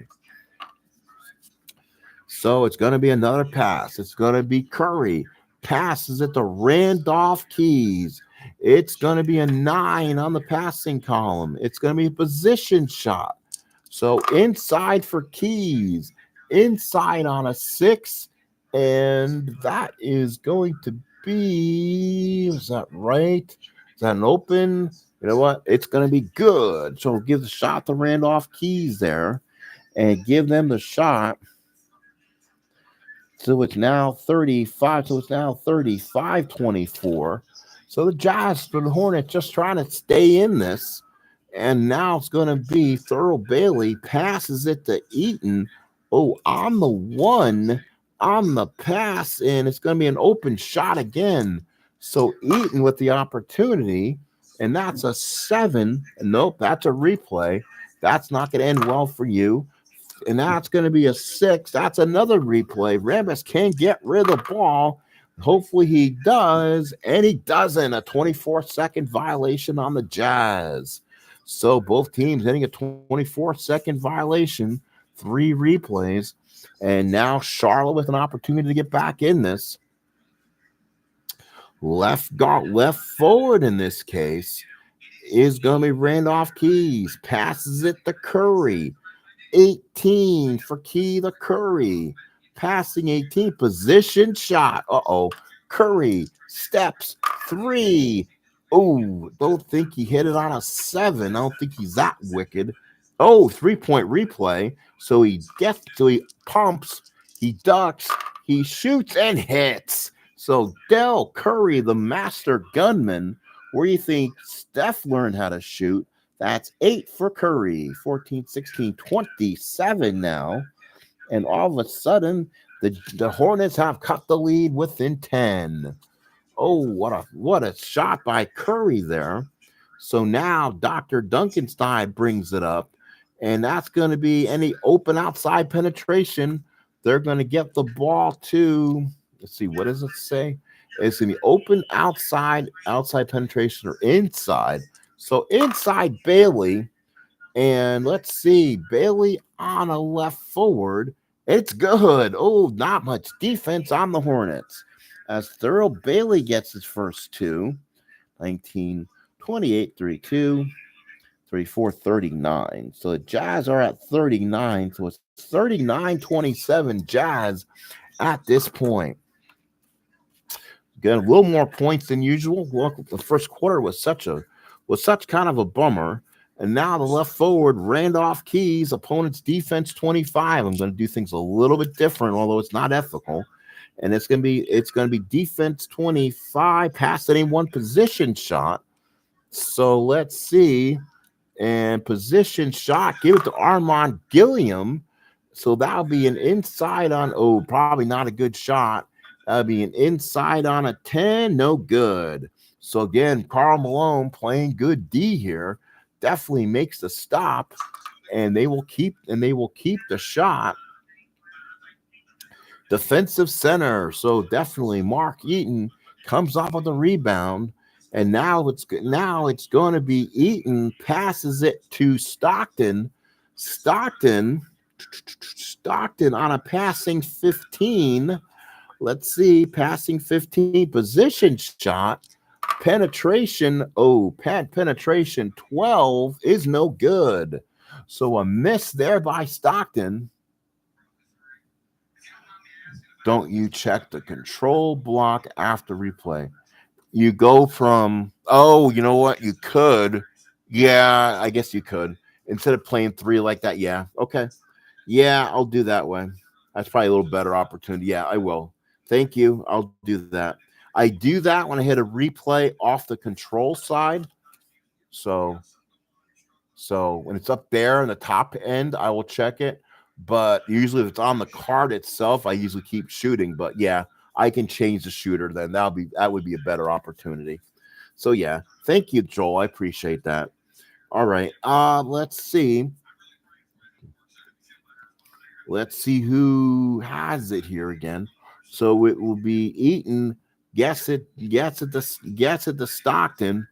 [SPEAKER 1] So it's going to be another pass. It's going to be Curry. Passes it to Randolph Keys. It's going to be a 9 on the passing column. It's going to be a position shot. So inside for Keys. Inside on a 6. And that is going to be, is that right? Is that an open? You know what? It's going to be good. So give the shot to Randolph Keys there. And give them the shot. So it's now 35. So it's now 35-24. So the Jazz for the Hornets just trying to stay in this. And now it's going to be Thurl Bailey passes it to Eaton. Oh, on the 1, on the pass. And it's going to be an open shot again. So Eaton with the opportunity. And that's a 7. Nope, that's a replay. That's not going to end well for you. And that's going to be a 6. That's another replay. Rambus can get rid of the ball. Hopefully he does, and he doesn't. A 24-second violation on the Jazz. So both teams hitting a 24-second violation, 3 replays, and now Charlotte with an opportunity to get back in this. Left forward in this case is going to be Randolph Keys. Passes it to Curry. 18 for Key to Curry. Passing 18. Position shot. Curry steps 3. Oh, don't think he hit it on a 7. I don't think he's that wicked. 3-point replay. So he pumps, he ducks, he shoots and hits. So Del Curry, the master gunman, where you think Steph learned how to shoot. That's 8 for Curry. 14, 16, 27 now. And all of a sudden, the Hornets have cut the lead within 10. Oh, what a shot by Curry there. So now Dr. Duncanstein brings it up. And that's going to be any open outside penetration. They're going to get the ball to, let's see, what does it say? It's going to be open outside penetration or inside. So inside Bailey. And let's see, Bailey on a left forward. It's good. Oh, not much defense on the Hornets. As Thurl Bailey gets his first 2. 19, 28, 32. 34, 39. So the Jazz are at 39. So it's 39-27 Jazz at this point. Got a little more points than usual. Look, the first quarter was such kind of a bummer. And now the left forward, Randolph Keys, opponent's defense 25. I'm going to do things a little bit different, although it's not ethical. And it's going to be defense 25, pass any one position shot. So let's see. And position shot, give it to Armand Gilliam. So that'll be an inside on, probably not a good shot. That'll be an inside on a 10, no good. So again, Karl Malone playing good D here, definitely makes the stop, and they will keep the shot. Defensive center, so definitely Mark Eaton comes off with the rebound. And now it's going to be Eaton passes it to Stockton. Stockton on a passing 15. Let's see, passing 15, position shot, penetration. Penetration 12 is no good. So a miss there by Stockton. Don't you check the control block after replay? You go from, you know what? You could. Yeah, I guess you could. Instead of playing 3 like that. Yeah. Okay. Yeah, I'll do that way. That's probably a little better opportunity. Yeah, I will. Thank you. I'll do that. I do that when I hit a replay off the control side. So when it's up there in the top end, I will check it. But usually if it's on the card itself, I usually keep shooting. But yeah, I can change the shooter then. That would be a better opportunity. So yeah, thank you, Joel. I appreciate that. All right. Let's see. Let's see who has it here again. So it will be Eaton gets it to Stockton,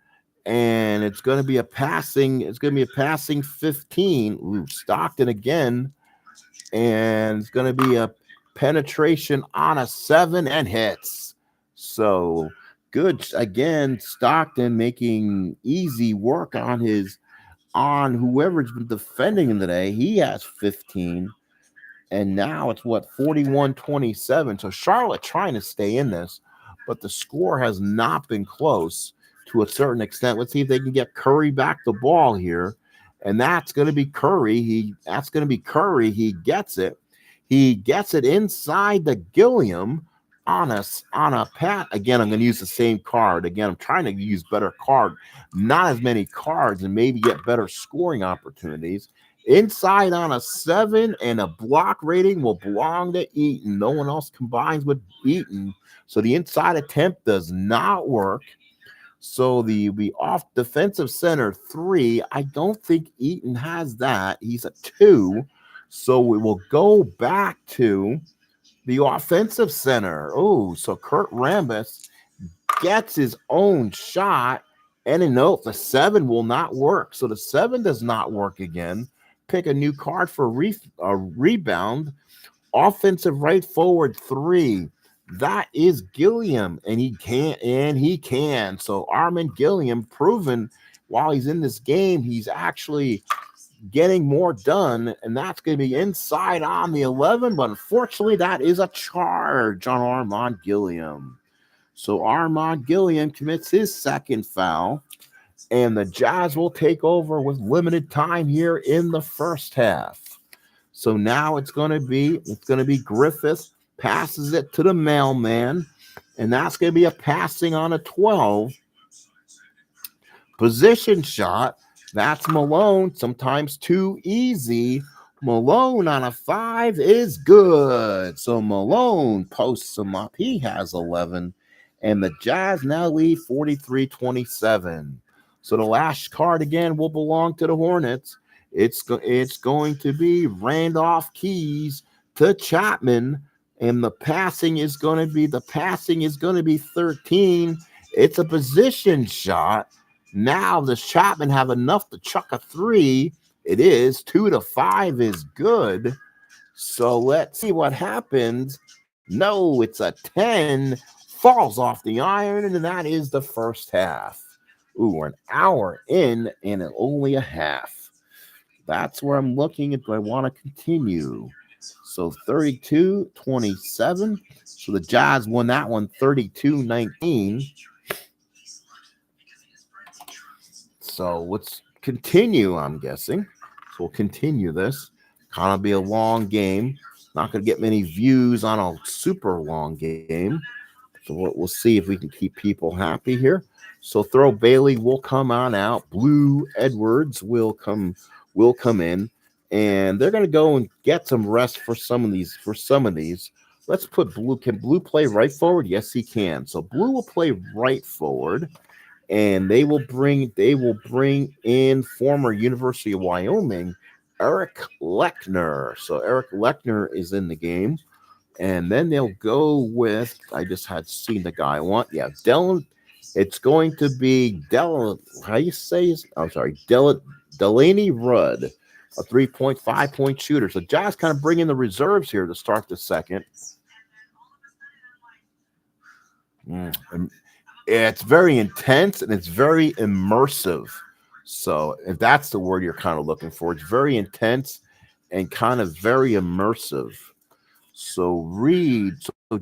[SPEAKER 1] and it's going to be a passing. It's going to be a passing 15. Ooh, Stockton again, and it's going to be a penetration on a 7 and hits. So good again. Stockton making easy work on whoever's been defending him today. He has 15. And now it's 41-27. So Charlotte trying to stay in this, but the score has not been close to a certain extent. Let's see if they can get Curry back the ball here. And that's going to be Curry. He gets it. He gets it inside the Gilliam on a pat. Again, I'm going to use the same card. Again, I'm trying to use better card, not as many cards, and maybe get better scoring opportunities. Inside on a 7, and a block rating will belong to Eaton. No one else combines with Eaton. So the inside attempt does not work. So the off defensive center 3. I don't think Eaton has that. He's a 2. So we will go back to the offensive center. Oh, so Kurt Rambis gets his own shot. And a note, the 7 will not work. So the 7 does not work again. Pick a new card for a rebound. Offensive right forward 3. That is Gilliam, and he can. So Armin Gilliam proven while he's in this game, he's actually getting more done, and that's going to be inside on the 11. But unfortunately, that is a charge on Armand Gilliam. So Armand Gilliam commits his second foul, and the Jazz will take over with limited time here in the first half. So now it's going to be Griffith passes it to the mailman, and that's going to be a passing on a 12. Position shot. That's Malone. Sometimes too easy. Malone on a 5 is good. So Malone posts him up. He has 11. And the Jazz now lead 43-27. So the last card again will belong to the Hornets. It's going to be Randolph Keys to Chapman. And the passing is going to be 13. It's a position shot. Now does Chapman have enough to chuck a 3? It is. 2 to 5 is good. So let's see what happens. No, it's a 10. Falls off the iron, and that is the first half. Ooh, we're an hour in and only a half. That's where I'm looking at. Do I want to continue? So 32-27. So the Jazz won that one 32-19. So let's continue, I'm guessing. So we'll continue this. Kind of be a long game. Not going to get many views on a super long game. So we'll see if we can keep people happy here. So Throw Bailey will come on out. Blue Edwards will come in. And they're going to go and get some rest for some of these. Let's put Blue. Can Blue play right forward? Yes, he can. So Blue will play right forward. And they will bring in former University of Wyoming, Eric Lechner. So Eric Lechner is in the game. And then they'll go with, I just had seen the guy I want. Yeah, Dylan. It's going to be Delaney Rudd, a 3.5-point shooter. So Jazz kind of bring in the reserves here to start the second. It's very intense and it's very immersive. So if that's the word you're kind of looking for, it's very intense and kind of very immersive. So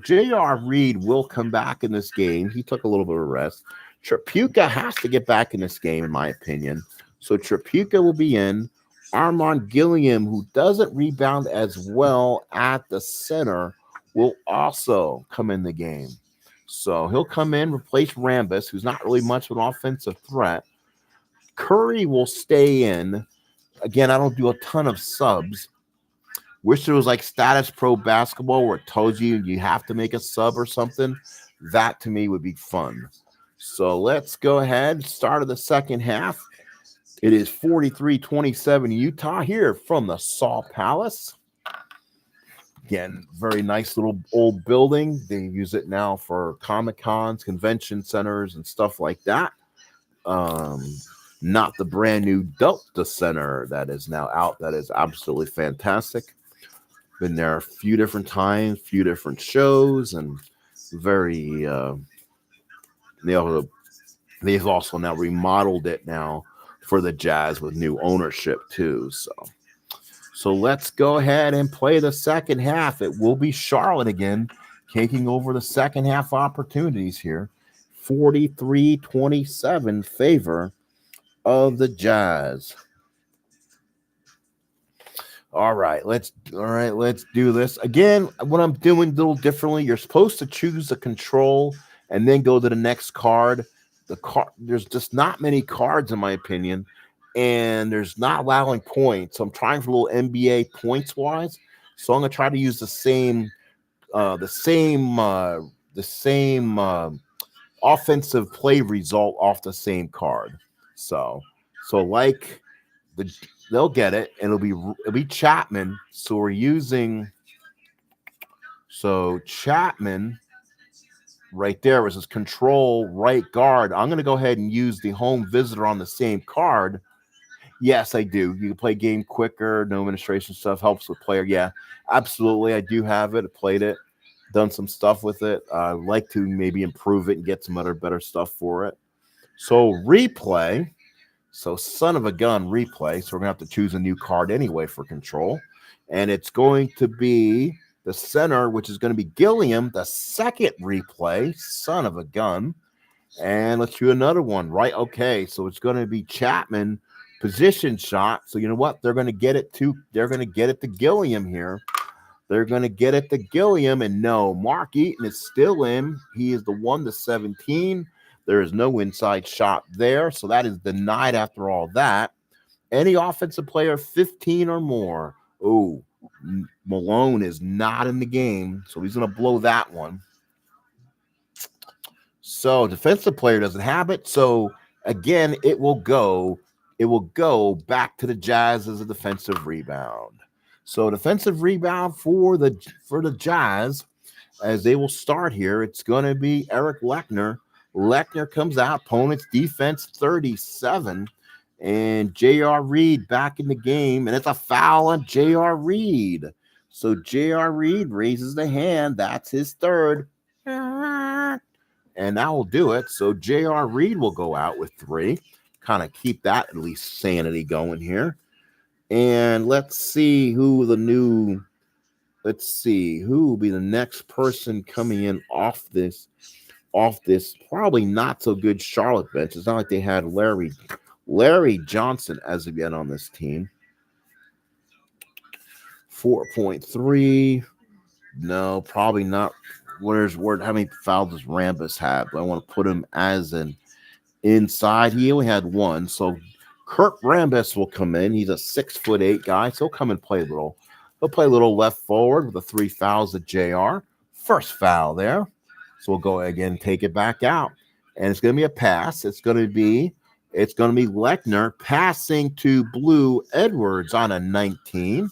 [SPEAKER 1] J.R. Reed will come back in this game. He took a little bit of rest. Tripucka has to get back in this game, in my opinion. So Tripucka will be in. Armand Gilliam, who doesn't rebound as well at the center, will also come in the game. So he'll come in, replace Rambis, who's not really much of an offensive threat. Curry will stay in. Again, I don't do a ton of subs. Wish there was like Status Pro Basketball where it tells you have to make a sub or something. That to me would be fun. So let's go ahead. Start of the second half. It is 43-27 Utah here from the Saw Palace. Again, very nice little old building. They use it now for Comic-Cons, convention centers, and stuff like that. Not the brand new Delta Center that is now out. That is absolutely fantastic. Been there a few different times, few different shows, and very. They've also now remodeled it now for the Jazz with new ownership too. So let's go ahead and play the second half. It will be Charlotte again, taking over the second half opportunities here. 43-27 favor of the Jazz. All right, let's do this. Again, what I'm doing a little differently, you're supposed to choose the control and then go to the next card. There's just not many cards, in my opinion, and there's not allowing points. So I'm trying for a little NBA points wise. So I'm gonna try to use the same offensive play result off the same card. So like they'll get it, and it'll be Chapman. So we're using Chapman right there was his control right guard. I'm going to go ahead and use the home visitor on the same card. Yes, I do. You can play game quicker. No administration stuff helps with player. Yeah, absolutely. I do have it. I played it, done some stuff with it. I'd like to maybe improve it and get some other better stuff for it. So replay. So son of a gun replay. So we're going to have to choose a new card anyway for control. And it's going to be the center, which is going to be Gilliam, the second replay. Son of a gun. And let's do another one, right? Okay, so it's going to be Chapman, position shot. So you know what? They're going to get it to Gilliam here. They're going to get it to Gilliam. And no, Mark Eaton is still in. He is the 1-17. There is no inside shot there. So that is denied after all that. Any offensive player 15 or more. Oh, Malone is not in the game. So he's going to blow that one. So defensive player doesn't have it. So again, it will go back to the Jazz as a defensive rebound. So defensive rebound for the Jazz as they will start here. It's going to be Eric Lechner. Lechner comes out, opponent's defense 37, and J.R. Reed back in the game, and it's a foul on J.R. Reed. So J.R. Reed raises the hand. That's his third. And that will do it. So J.R. Reed will go out with 3. Kind of keep that at least sanity going here. And let's see who will be the next person coming in off this probably not so good Charlotte bench. It's not like they had Larry Johnson as of yet on this team. 4.3. No, probably not. How many fouls does Rambis have? Do I want to put him as an inside? He only had 1. So Kurt Rambis will come in. He's a 6'8" guy. So he'll come and play a little. He'll play a little left forward with the 3 fouls at JR. First foul there. So we'll go again, take it back out. And it's going to be a pass. It's going to be Lechner passing to Blue Edwards on a 19.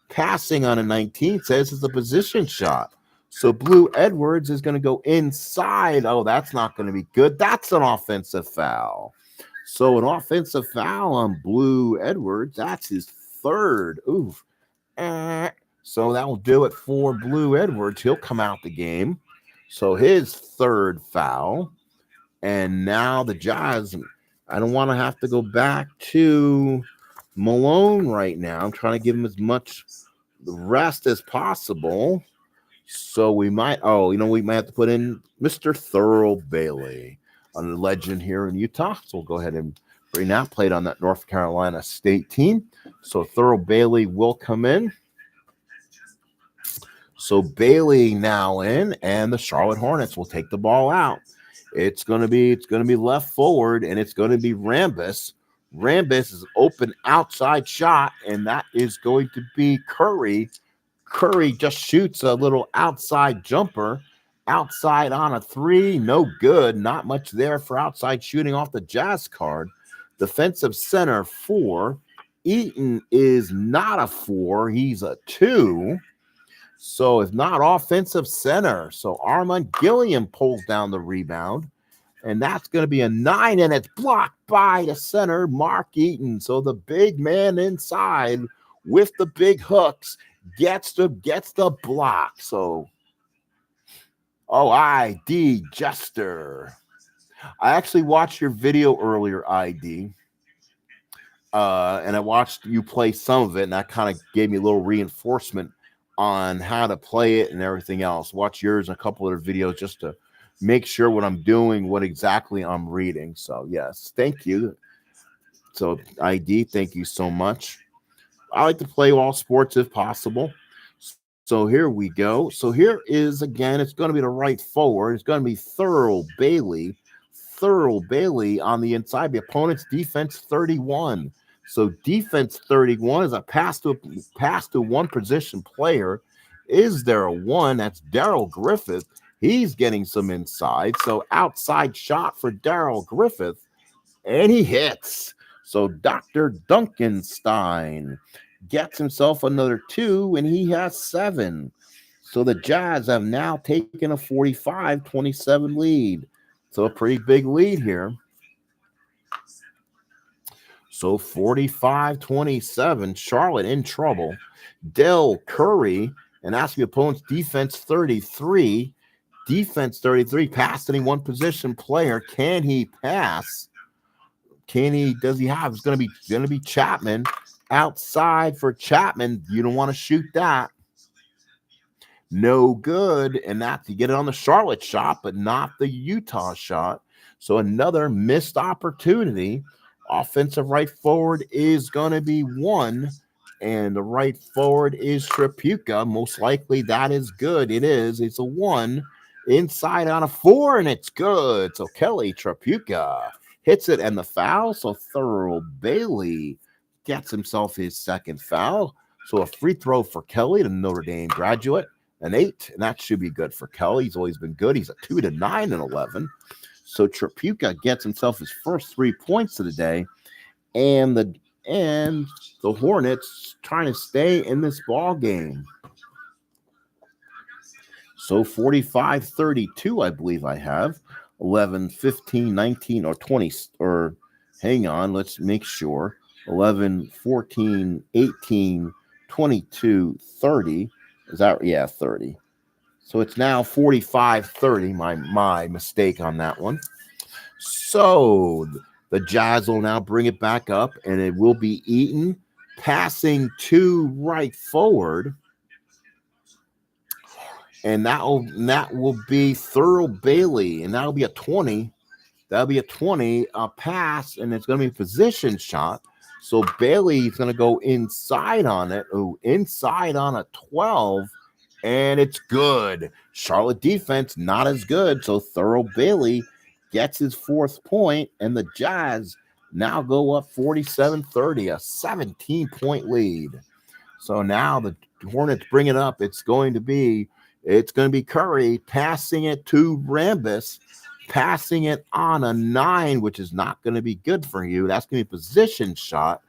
[SPEAKER 1] Passing on a 19 says it's a position shot. So Blue Edwards is going to go inside. Oh, that's not going to be good. That's an offensive foul. So an offensive foul on Blue Edwards. That's his third. Oof. So that will do it for Blue Edwards. He'll come out the game. So his third foul. And now the Jazz, I don't want to have to go back to Malone right now. I'm trying to give him as much rest as possible. So we might have to put in Mr. Thurl Bailey, a legend here in Utah. So we'll go ahead and bring that. Played on that North Carolina State team. So Thurl Bailey will come in. So Bailey now in, and the Charlotte Hornets will take the ball out. It's gonna be left forward, and it's gonna be Rambis. Rambis is open outside shot, and that is going to be Curry. Curry just shoots a little outside jumper, outside on a 3, no good. Not much there for outside shooting off the Jazz card. Defensive center 4. Eaton is not a 4, he's a 2. So it's not offensive center. So Armand Gilliam pulls down the rebound. And that's going to be a 9, and it's blocked by the center, Mark Eaton. So the big man inside with the big hooks gets the block. So, ID Jester. I actually watched your video earlier, ID. And I watched you play some of it, and that kind of gave me a little reinforcement on how to play it and everything else. Watch yours and a couple other videos just to make sure what I'm doing, what exactly I'm reading. So, yes, thank you. So, ID, thank you so much. I like to play all sports if possible. So, here we go. So, here is, again, it's going to be the right forward. It's going to be Thurl Bailey. Thurl Bailey on the inside. The opponent's defense 31. So, defense 31 is a pass to one position player. Is there a 1? That's Daryl Griffith. He's getting some inside. So outside shot for Daryl Griffith. And he hits. So Dr. Duncanstein gets himself another 2, and he has 7. So the Jazz have now taken a 45-27 lead. So a pretty big lead here. So 45-27, Charlotte in trouble. Del Curry, and that's the opponent's defense 33. Defense 33, pass any one position player. Can he pass? Does he have? It's gonna be Chapman. Outside for Chapman. You don't want to shoot that. No good. And that's you get it on the Charlotte shot, but not the Utah shot. So another missed opportunity. Offensive right forward is going to be 1, and the right forward is Trapuka. Most likely that is good. It is. It's a 1. Inside on a 4, and it's good. So Kelly Trapuka hits it, and the foul. So Thurl Bailey gets himself his second foul. So a free throw for Kelly, the Notre Dame graduate, an 8, and that should be good for Kelly. He's always been good. He's a 2-9 and 11. So Trapuka gets himself his first 3 points of the day, and the Hornets trying to stay in this ball game. So 45-32, I believe I have 11, 15, 19, or 20, or hang on, let's make sure. 11, 14, 18, 22, 30. Is that, yeah, 30. So it's now 45-30, my mistake on that one. So the Jazz will now bring it back up, and it will be Eaton passing to right forward. And that will be Thurl Bailey, and that'll be a 20. That'll be a 20 pass, and it's going to be a position shot. So Bailey's going to go inside on it. Oh, inside on a 12, and it's good. Charlotte defense not as good, so Thurl Bailey gets his 4th point, and the Jazz now go up 47-30, a 17-point lead. So now the Hornets bring it up. It's going to be Curry passing it to Rambis, passing it on a 9, which is not going to be good for you. That's going to be a position shot.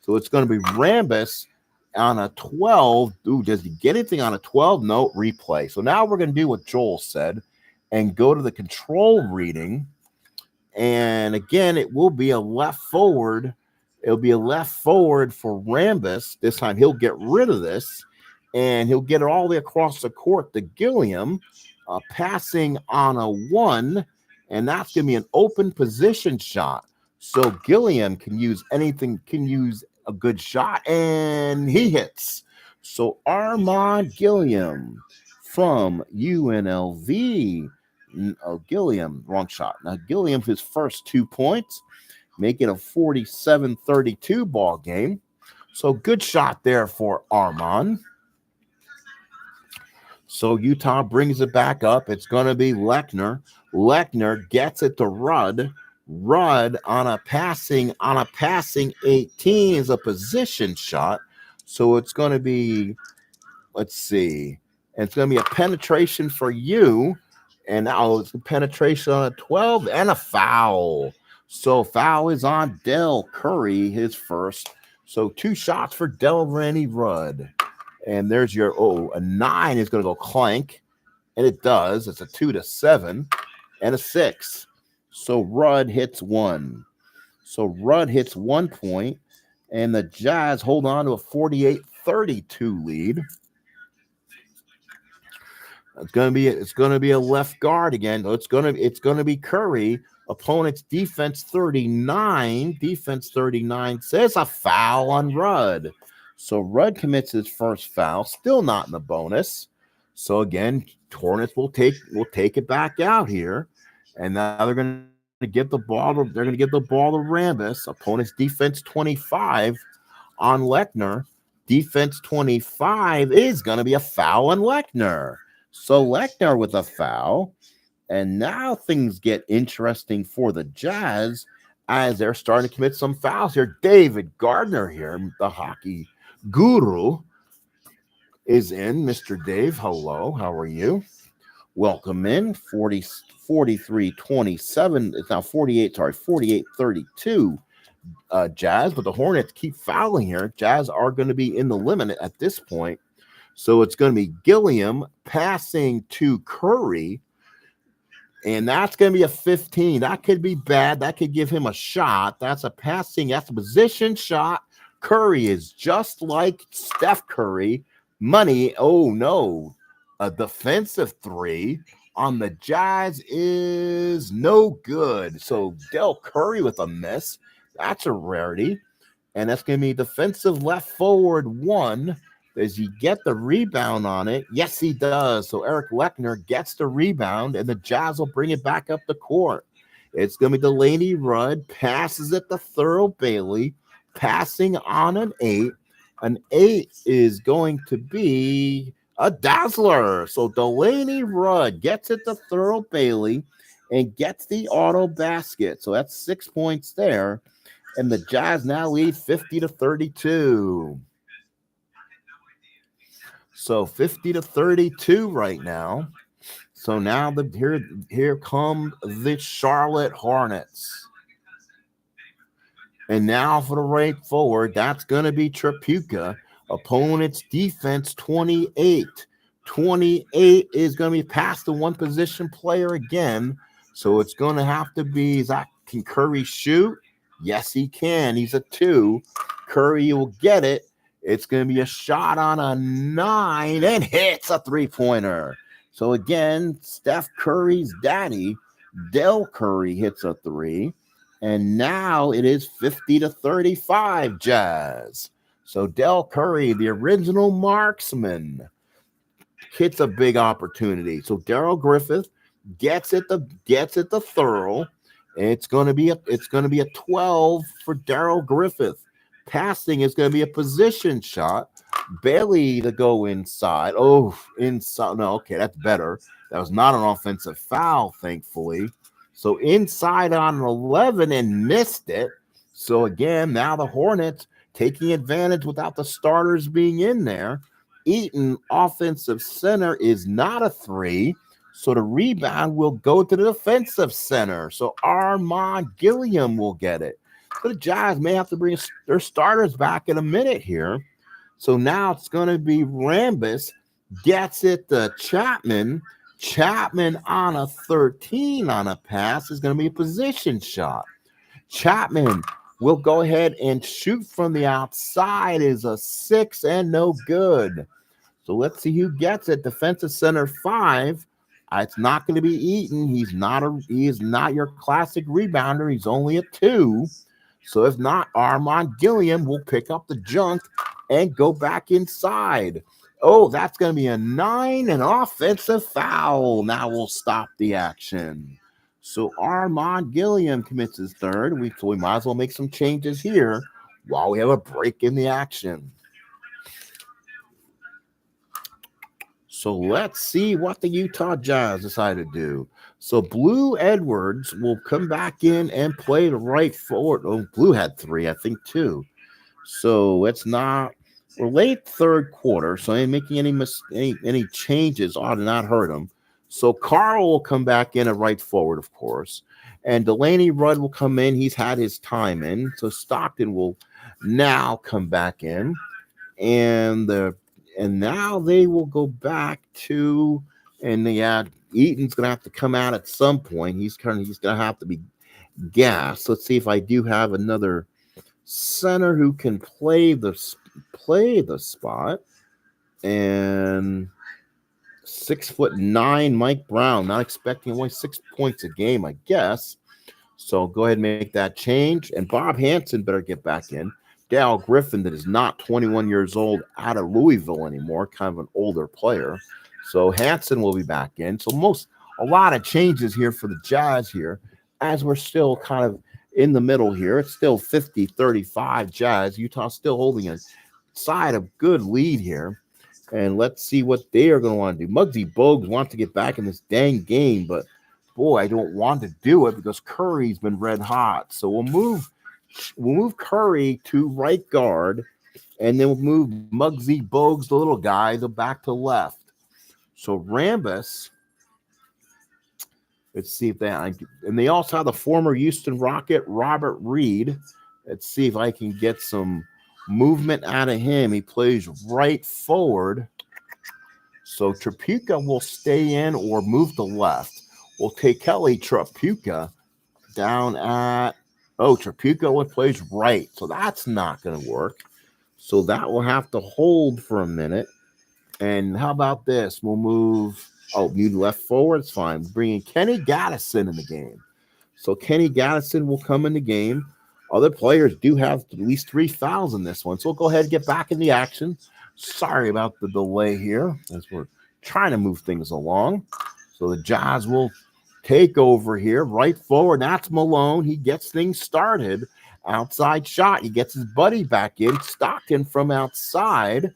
[SPEAKER 1] So it's going to be Rambis on a 12. Ooh, does he get anything on a 12? No, replay. So now we're going to do what Joel said and go to the control reading. And again, it will be a left forward. It'll be a left forward for Rambis. This time he'll get rid of this, and he'll get it all the way across the court to Gilliam, passing on a 1, and that's going to be an open position shot. So Gilliam can use a good shot, and he hits. So Armand Gilliam from UNLV. Gilliam, wrong shot. Now Gilliam, his first 2 points, make it a 47-32 ball game. So good shot there for Armand. So Utah brings it back up. It's going to be Lechner. Lechner gets it to Rudd. Rudd on a passing 18 is a position shot. So it's going to be, let's see, it's going to be a penetration for you. And now it's a penetration on a 12 and a foul. So foul is on Del Curry, his first. So 2 shots for Delraney Rudd. And there's your, a 9 is going to go clank. And it does. It's a 2-7 and a 6. So Rudd hits 1. So Rudd hits 1 point. And the Jazz hold on to a 48-32 lead. It's gonna be a left guard again. It's gonna be Curry. Opponent's defense 39. Defense 39 says a foul on Rudd. So Rudd commits his first foul, still not in the bonus. So again, Hornets will take it back out here, and now they're gonna give the ball to Rambis. Opponent's defense 25 on Lechner. Defense 25 is gonna be a foul on Lechner. So Lechner with a foul, and now things get interesting for the Jazz as they're starting to commit some fouls here. David Gardner here, the hockey guru, is in. Mr. Dave, hello, how are you? Welcome in. 43-27. It's now 48-32. Jazz, but the Hornets keep fouling here. Jazz are going to be in the limit at this point. So it's going to be Gilliam passing to Curry, and that's going to be a 15. That could be bad. That could give him a shot. That's a passing. That's a position shot. Curry is just like Steph Curry. Money. Oh, no. A defensive three on the Jazz is no good. So Del Curry with a miss. That's a rarity. And that's going to be defensive left forward 1. Does he get the rebound on it? Yes, he does. So Eric Lechner gets the rebound, and the Jazz will bring it back up the court. It's going to be Delaney Rudd, passes it to Thurl Bailey, passing on an 8. An 8 is going to be a dazzler. So Delaney Rudd gets it to Thurl Bailey and gets the auto basket. So that's 6 points there. And the Jazz now lead 50-32. So 50-32 right now. So now here come the Charlotte Hornets. And now for the right forward, that's going to be Tripucka. Opponent's defense 28. 28 is going to be past the one position player again. So it's going to have to be Zach. Can Curry shoot? Yes, he can. He's a 2. Curry will get it. It's going to be a shot on a 9 and hits a 3-pointer. So again, Steph Curry's daddy, Del Curry, hits a 3. And now it is 50-35 Jazz. So Del Curry, the original marksman, hits a big opportunity. So Daryl Griffith gets it to Thurl. It's going to be a 12 for Daryl Griffith. Passing is going to be a position shot. Bailey to go inside. Oh, inside. No, okay, that's better. That was not an offensive foul, thankfully. So inside on an 11 and missed it. So again, now the Hornets taking advantage without the starters being in there. Eaton, offensive center, is not a 3. So the rebound will go to the defensive center. So Armand Gilliam will get it. So the Jazz may have to bring their starters back in a minute here. So now it's going to be Rambis gets it to Chapman. Chapman on a 13 on a pass is going to be a position shot. Chapman will go ahead and shoot from the outside, is a 6 and no good. So let's see who gets it. Defensive center 5. It's not going to be Eaton. He is not your classic rebounder. He's only a 2. So if not, Armand Gilliam will pick up the junk and go back inside. Oh, that's going to be a 9, an offensive foul. Now we'll stop the action. So Armand Gilliam commits his 3rd. So we might as well make some changes here while we have a break in the action. So let's see what the Utah Jazz decide to do. So Blue Edwards will come back in and play the right forward. Oh, Blue had 3, I think, too. So it's not – we're late 3rd quarter, so I ain't making any changes ought to not hurt him. So Carl will come back in at right forward, of course. And Delaney Rudd will come in. He's had his time in. So Stockton will now come back in. And now they will go back to – and they add – Eaton's going to have to come out at some point. He's going to have to be gassed. Let's see if I do have another center who can play the spot. And 6'9" Mike Brown, not expecting only 6 points a game, I guess. So go ahead and make that change. And Bob Hansen better get back in. Dal Griffin, that is not 21 years old, out of Louisville anymore, kind of an older player. So Hansen will be back in. So a lot of changes here for the Jazz here, as we're still kind of in the middle here. It's still 50-35 Jazz. Utah still holding a side of good lead here. And let's see what they are going to want to do. Muggsy Bogues wants to get back in this dang game, but boy, I don't want to do it because Curry's been red hot. So we'll move Curry to right guard, and then we'll move Muggsy Bogues, the little guy, back to left. So Rambis, let's see if and they also have the former Houston Rocket, Robert Reed, Let's see if I can get some movement out of him. He plays right forward. So Trapuka will stay in or move to left. We'll take Kelly Trapuka down at, Trapuka would plays right. So that's not going to work. So that will have to hold for a minute. And how about this? We'll move, move left forward. It's fine. Bringing Kenny Gaddison in the game. So Kenny Gaddison will come in the game. Other players do have at least 3 fouls in this one. So we'll go ahead and get back in the action. Sorry about the delay here as we're trying to move things along. So the Jazz will take over here, right forward. That's Malone. He gets things started. Outside shot. He gets his buddy back in. Stockton from outside.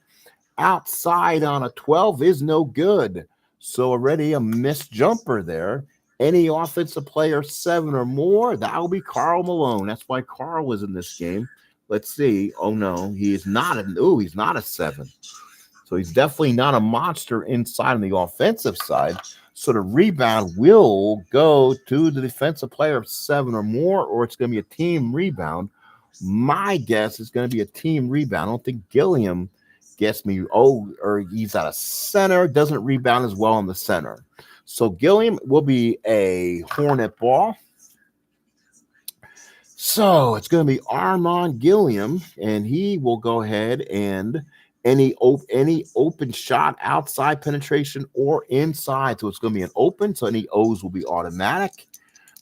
[SPEAKER 1] Outside on a 12 is no good. So already a missed jumper there. Any offensive player 7 or more, that will be Karl Malone. That's why Karl was in this game. Let's see. Oh, no, he is not. He's not a 7. So he's definitely not a monster inside on the offensive side. So the rebound will go to the defensive player of 7 or more, or it's going to be a team rebound. My guess is going to be a team rebound. I don't think Gilliam gets me. Or he's at a center, doesn't rebound as well in the center. So Gilliam will be a Hornet ball. So it's going to be Armand Gilliam, and he will go ahead and any open shot, outside penetration or inside. So it's going to be an open. So any O's will be automatic.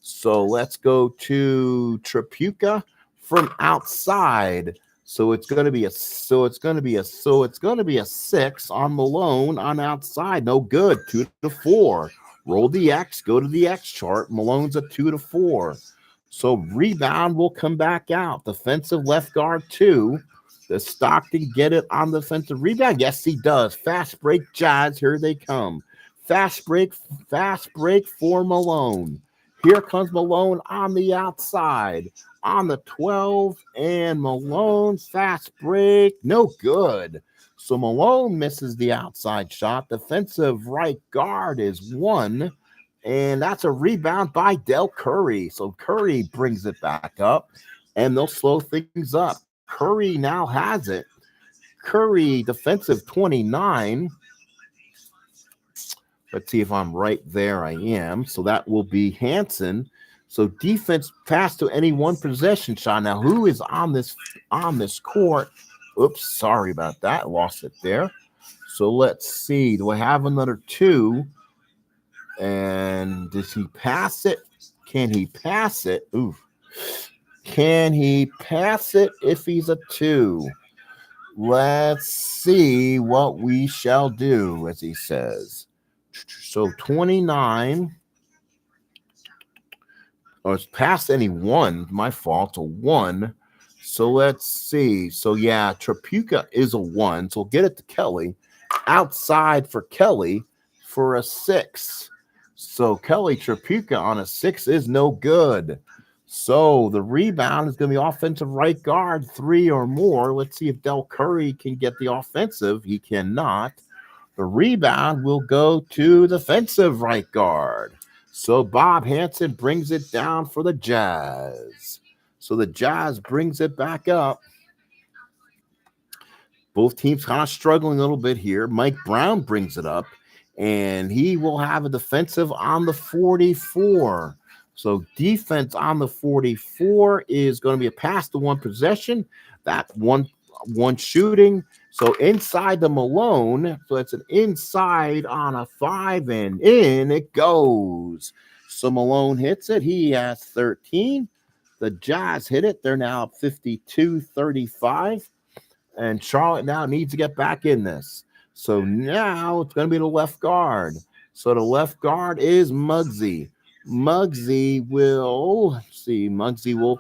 [SPEAKER 1] So let's go to Trapuka from outside. So it's going to be a 6 on Malone on outside. No good. 2 to 4. Roll the X. Go to the X chart. Malone's a 2 to 4. So rebound will come back out. Defensive left guard 2. Does Stockton get it on the defensive rebound? Yes, he does. Fast break Jazz. Here they come. Fast break for Malone. Here comes Malone on the outside. On the 12, and Malone fast break. No good. So Malone misses the outside shot. Defensive right guard is 1. And that's a rebound by Del Curry. So Curry brings it back up, and they'll slow things up. Curry now has it. Curry, defensive 29. Let's see if I'm right there. I am. So that will be Hansen. So defense pass to any one possession shot. Now, who is on this court? Oops, sorry about that. Lost it there. So let's see. Do I have another 2? And does he pass it? Can he pass it? Ooh. Can he pass it if he's a 2? Let's see what we shall do, as he says. So 29. Oh, it's past any 1. My fault. A 1. So let's see. So yeah, Trapuka is a 1. So we'll get it to Kelly. Outside for Kelly for a 6. So Kelly Trapuka on a 6 is no good. So the rebound is going to be offensive right guard 3 or more. Let's see if Del Curry can get the offensive. He cannot. The rebound will go to defensive right guard. So Bob Hansen brings it down for the Jazz. So the Jazz brings it back up. Both teams kind of struggling a little bit here. Mike Brown brings it up, and he will have a defensive on the 44. So defense on the 44 is going to be a pass to 1 possession. That one shooting. So inside the Malone. So it's an inside on a 5, and in it goes. So Malone hits it. He has 13. The Jazz hit it. They're now up 52-35. And Charlotte now needs to get back in this. So now it's going to be the left guard. So the left guard is Muggsy. Muggsy will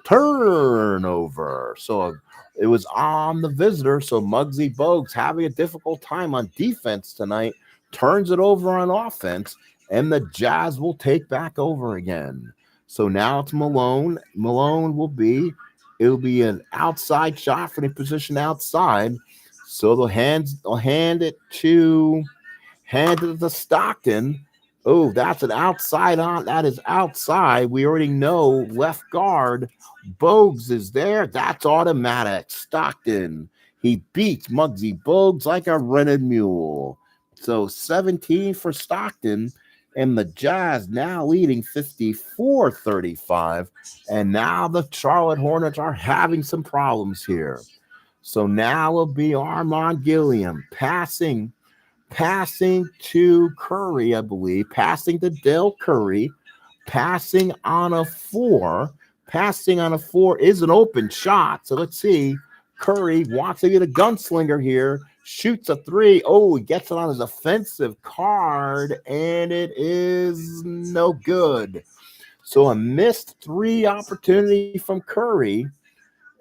[SPEAKER 1] turn over. So it was on the visitor. So Muggsy Bogues having a difficult time on defense tonight. Turns it over on offense. And the Jazz will take back over again. So now it's Malone. It'll be an outside shot for the position outside. So they'll hand it to Stockton. Oh, that's an outside on. That is outside. We already know left guard. Bogues is there. That's automatic. Stockton. He beats Muggsy Bogues like a rented mule. So 17 for Stockton. And the Jazz now leading 54-35. And now the Charlotte Hornets are having some problems here. So now will be Armand Gilliam passing to Curry, I believe, passing to Dell Curry, passing on a four. Passing on a four is an open shot. So let's see. Curry wants to get a gunslinger here, shoots a three. Oh, he gets it on his offensive card, and it is no good. So a missed three opportunity from Curry,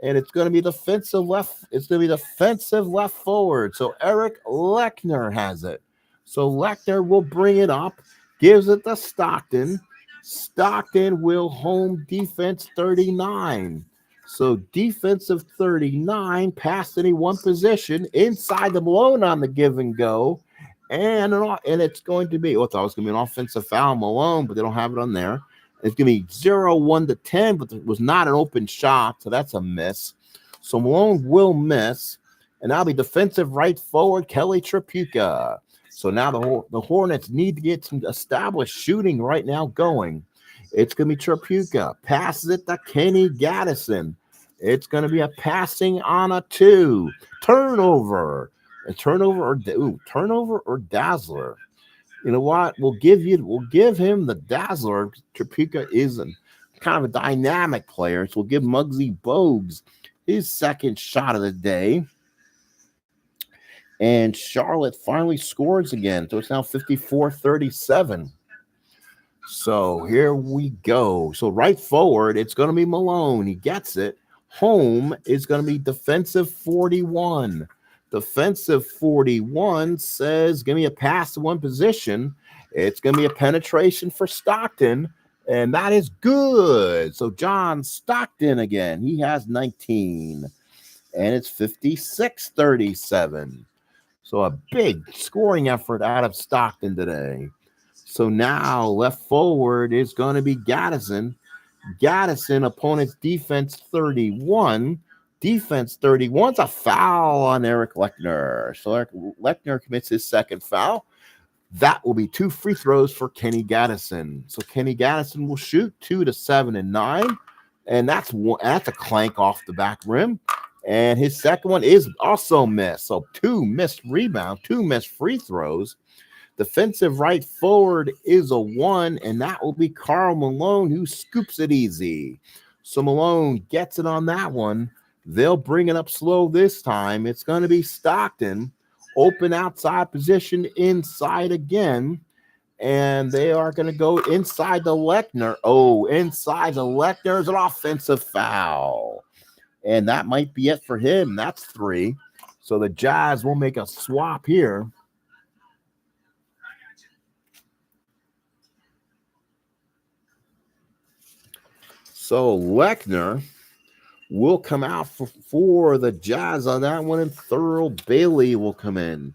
[SPEAKER 1] and it's going to be defensive left. It's going to be defensive left forward. So Eric Lechner has it. So Lechner will bring it up, gives it to Stockton. Stockton will home defense 39. So defensive 39, past any one position, inside the Malone on the give and go. And it's going to be, I thought it was going to be an offensive foul, Malone, but they don't have it on there. It's going to be 0-1 to 10, but it was not an open shot, so that's a miss. So Malone will miss, and that'll be defensive right forward, Kelly Tripucka. So now the Hornets need to get some established shooting right now going. It's going to be Tripucka. Passes it to Kenny Gaddison. It's going to be a passing on a two. Turnover. Turnover or Dazzler. You know what? We'll give him the Dazzler. Tripucka is kind of a dynamic player, so we'll give Muggsy Bogues his second shot of the day. And Charlotte finally scores again. So it's now 54-37. So here we go. So right forward, it's going to be Malone. He gets it. Home is going to be defensive 41. Defensive 41 says, give me a pass to one position. It's going to be a penetration for Stockton, and that is good. So John Stockton again. He has 19, and it's 56-37. So a big scoring effort out of Stockton today. So now left forward is going to be Gaddison. Gaddison, opponent's defense 31. Defense 31's a foul on Eric Lechner. So Eric Lechner commits his second foul. That will be 2 free throws for Kenny Gaddison. So Kenny Gaddison will shoot 2 to 7 and 9. And that's a clank off the back rim. And his second one is also missed. So 2 missed rebounds, 2 missed free throws. Defensive right forward is a 1, and that will be Karl Malone, who scoops it easy. So Malone gets it on that one. They'll bring it up slow this time. It's going to be Stockton. Open outside position, inside again. And they are going to go inside the Lechner. Oh, inside the Lechner is an offensive foul. And that might be it for him. That's 3. So the Jazz will make a swap here. So Lechner will come out for the Jazz on that one, and Thurl Bailey will come in.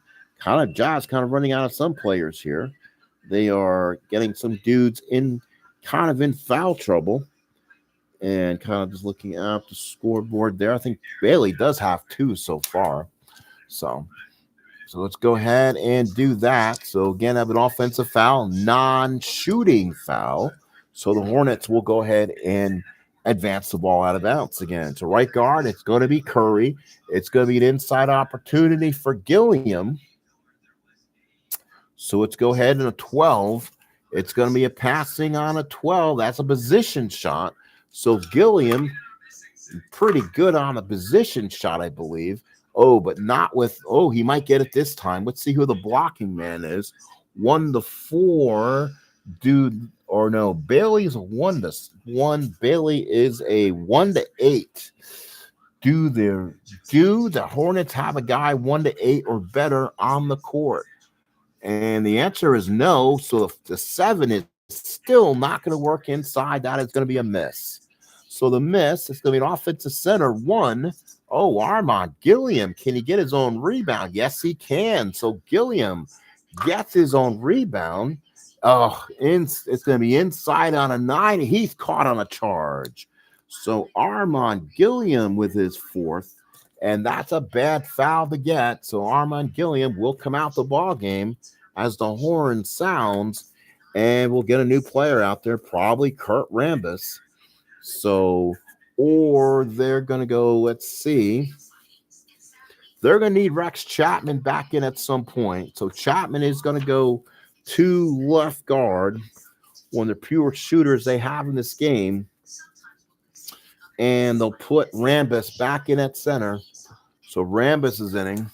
[SPEAKER 1] Jazz running out of some players here. They are getting some dudes in foul trouble, and just looking at the scoreboard there. I think Bailey does have 2 so far. So let's go ahead and do that. So again, I have an offensive foul, non-shooting foul. So the Hornets will go ahead and advance the ball out of bounds again. So right guard, it's going to be Curry. It's going to be an inside opportunity for Gilliam. So let's go ahead and a 12. It's going to be a passing on a 12. That's a position shot. So Gilliam, pretty good on the position shot, I believe. Oh, but not with, he might get it this time. Let's see who the blocking man is. 1 to 4. Dude, or no, Bailey's a 1 to 1. Bailey is a 1 to 8. Do the Hornets have a guy 1 to 8 or better on the court? And the answer is no. So the 7 is still not going to work inside. That is going to be a miss. So the miss is going to be an offensive center 1. Oh, Armand Gilliam, can he get his own rebound? Yes, he can. So Gilliam gets his own rebound. It's going to be inside on a 9. He's caught on a charge. So Armand Gilliam with his 4th, and that's a bad foul to get. So Armand Gilliam will come out the ball game as the horn sounds, and we'll get a new player out there, probably Kurt Rambis. So, or they're going to go, let's see. They're going to need Rex Chapman back in at some point. So Chapman is going to go to left guard, one of the pure shooters they have in this game. And they'll put Rambis back in at center. So Rambis is inning.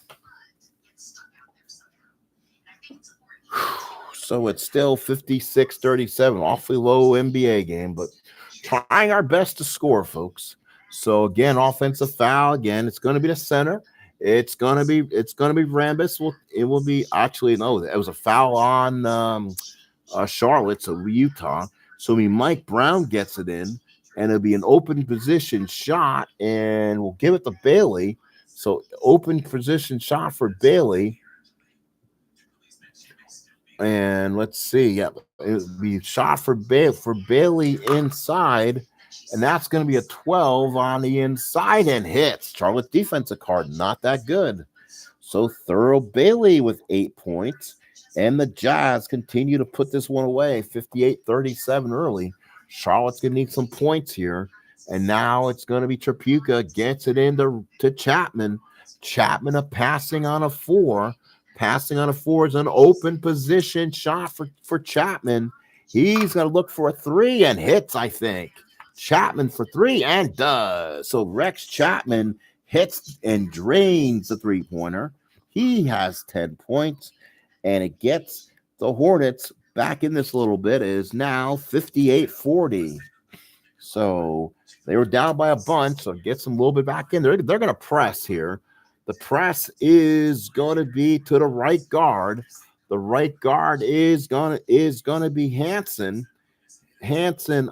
[SPEAKER 1] So it's still 56-37, awfully low NBA game, but trying our best to score, folks. So again, offensive foul. Again, it's going to be the center. It's gonna be Rambis. It will be actually no. It was a foul on Charlotte, so Utah. So Mike Brown gets it in, and it'll be an open position shot, and we'll give it to Bailey. So open position shot for Bailey. And let's see. Yeah, it'll be shot for Bailey inside, and that's going to be a 12 on the inside and hits. Charlotte defensive card, not that good. So Thurl Bailey with 8 points, and the Jazz continue to put this one away, 58-37 early. Charlotte's going to need some points here, and now it's going to be Tripucka gets it into Chapman. Chapman a passing on a 4. Passing on a 4 is an open position shot for Chapman. He's going to look for a 3 and hits, I think. Chapman for 3 and does. So Rex Chapman hits and drains the 3-pointer. He has 10 points, and it gets the Hornets back in this a little bit. It is now 58-40. So they were down by a bunch, so it gets them a little bit back in. They're going to press here. The press is going to be to the right guard. The right guard is going to be Hansen. Hansen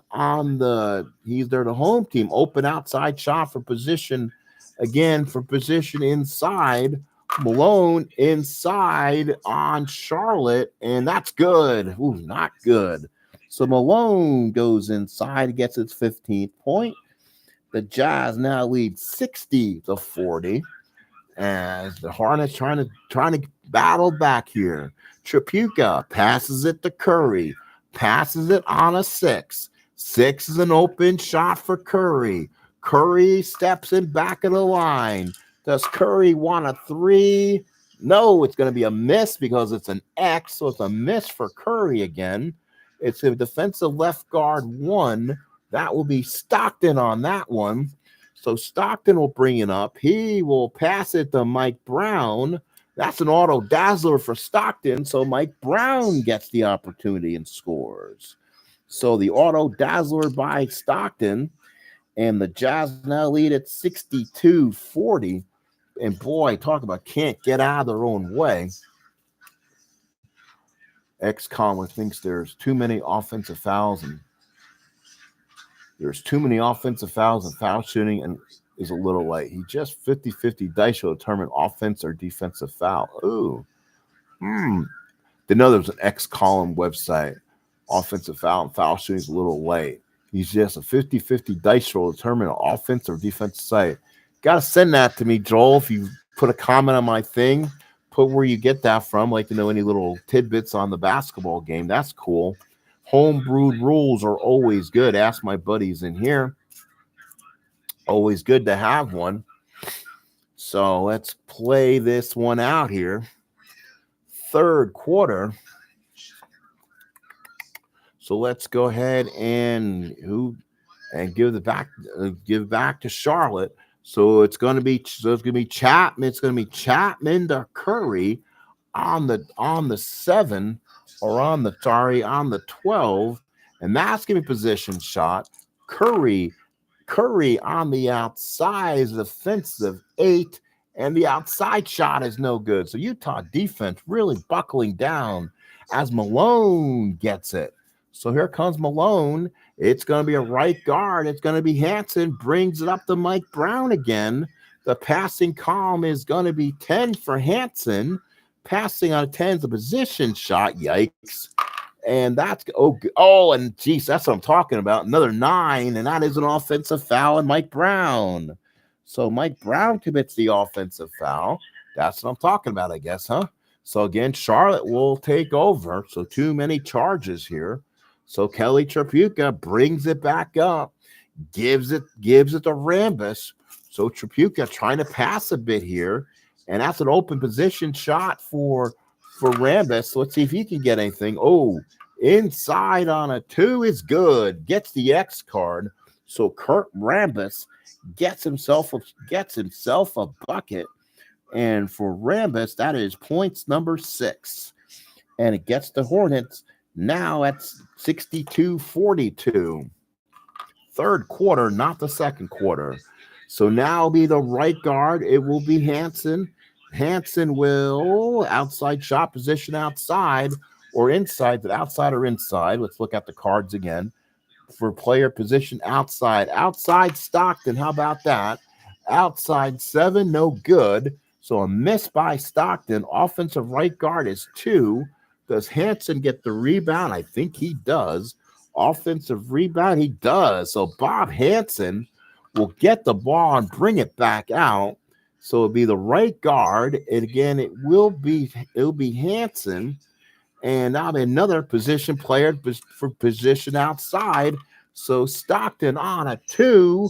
[SPEAKER 1] he's there, the home team. Open outside shot for position, again, for position inside. Malone inside on Charlotte, and that's good. Ooh, not good. So Malone goes inside, gets his 15th point. The Jazz now lead 60-40. As the Hornets trying to battle back here. Tripucka passes it to Curry. Passes it on a 6. 6 is an open shot for Curry. Curry steps in back of the line. Does Curry want a 3? No, it's going to be a miss because it's an X, so it's a miss for Curry again. It's a defensive left guard 1. That will be Stockton on that one. So Stockton will bring it up. He will pass it to Mike Brown. That's an auto dazzler for Stockton. So Mike Brown gets the opportunity and scores. So the auto dazzler by Stockton, and the Jazz now lead at 62-40. And boy, talk about can't get out of their own way. X-Conway thinks there's too many offensive fouls and foul shooting and is a little late. He just 50-50 dice show determine offense or defensive foul. Ooh. Didn't know there was an X-Column website. Offensive foul and foul shooting is a little late. He's just a 50-50 dice roll to determine offense or defensive site. Got to send that to me, Joel. If you put a comment on my thing, put where you get that from. Like to know any little tidbits on the basketball game. That's cool. Homebrewed rules are always good. Ask my buddies in here. Always good to have one. So let's play this one out here. Third quarter. So let's go ahead and give back to Charlotte. So it's going to be Chapman. It's going to be Chapman to Curry on the 7 or on the 12, and that's going to be position shot. Curry on the outside is offensive 8, and the outside shot is no good. So Utah defense really buckling down as Malone gets it. So here comes Malone. It's going to be a right guard. It's going to be Hansen. Brings it up to Mike Brown again. The passing column is going to be 10 for Hansen. Passing on 10 is a position shot. Yikes. And that's oh, and geez, that's what I'm talking about. Another 9, and that is an offensive foul, and Mike Brown. So Mike Brown commits the offensive foul. That's what I'm talking about, I guess, huh? So again, Charlotte will take over. So too many charges here. So Kelly Tripucka brings it back up, gives it to Rambus. So Tripucka trying to pass a bit here, and that's an open position shot for Rambus. So let's see if he can get anything. Oh, inside on a 2 is good. Gets the X card. So Kurt Rambus gets himself a bucket. And for Rambus, that is points number 6. And it gets the Hornets now at 62-42. Third quarter, not the second quarter. So now it'll be the right guard. It will be Hansen. Hansen will outside shot position outside or inside, but outside or inside. Let's look at the cards again. For player position outside. Outside Stockton. How about that? Outside 7, no good. So a miss by Stockton. Offensive right guard is 2. Does Hansen get the rebound? I think he does. Offensive rebound, he does. So Bob Hansen will get the ball and bring it back out. So it'll be the right guard. And again, it'll be Hansen. And now another position player for position outside. So Stockton on a 2.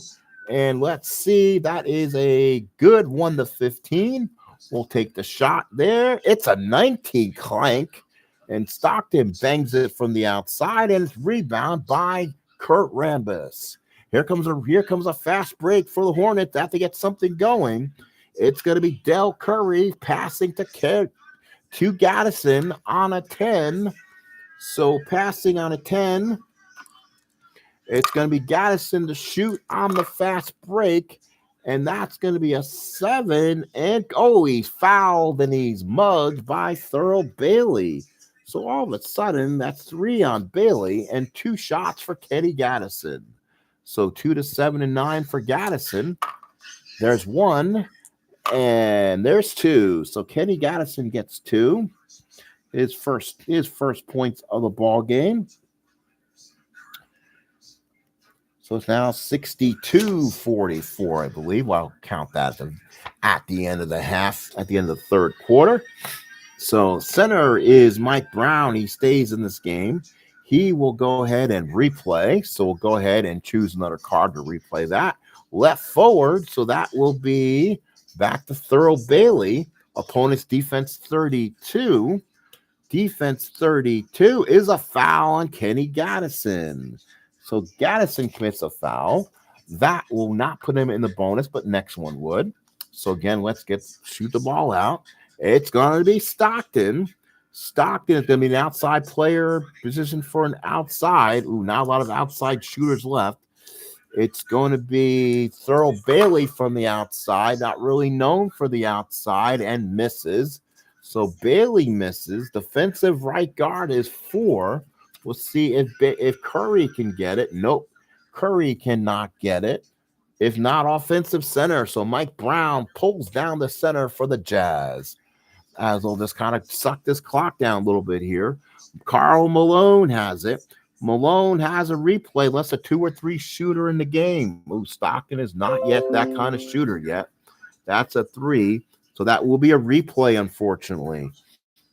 [SPEAKER 1] And let's see, that is a good 1-15. We'll take the shot there. It's a 19 clank. And Stockton bangs it from the outside, and it's rebound by Kurt Rambus. Here comes a fast break for the Hornets. They have to get something going. It's going to be Del Curry passing to Gaddison on a 10. So passing on a 10, it's going to be Gaddison to shoot on the fast break, and that's going to be a 7. And he's fouled and he's mugged by Thurl Bailey. So all of a sudden, that's 3 on Bailey and 2 shots for Kenny Gaddison. So 2 to 7 and 9 for Gaddison. There's 1 and there's 2. So Kenny Gaddison gets 2. His first points of the ball game. So it's now 62-44, I believe. Well, I'll count that at the end of the half, at the end of the third quarter. So center is Mike Brown. He stays in this game. He will go ahead and replay. So we'll go ahead and choose another card to replay that. Left forward. So that will be back to Thurl Bailey. Opponent's defense 32. Defense 32 is a foul on Kenny Gaddison. So Gaddison commits a foul. That will not put him in the bonus, but next one would. So again, let's shoot the ball out. It's going to be Stockton. Stockton is going to be an outside player position for an outside. Not a lot of outside shooters left. It's going to be Thurl Bailey from the outside, not really known for the outside, and misses. So Bailey misses. Defensive right guard is 4. We'll see if Curry can get it. Nope. Curry cannot get it. If not, offensive center. So Mike Brown pulls down the center for the Jazz. As they'll just kind of suck this clock down a little bit here. Karl Malone has it. Malone has a replay. Less a 2 or 3 shooter in the game. Stockton is not yet that kind of shooter yet. That's a 3. So that will be a replay, unfortunately.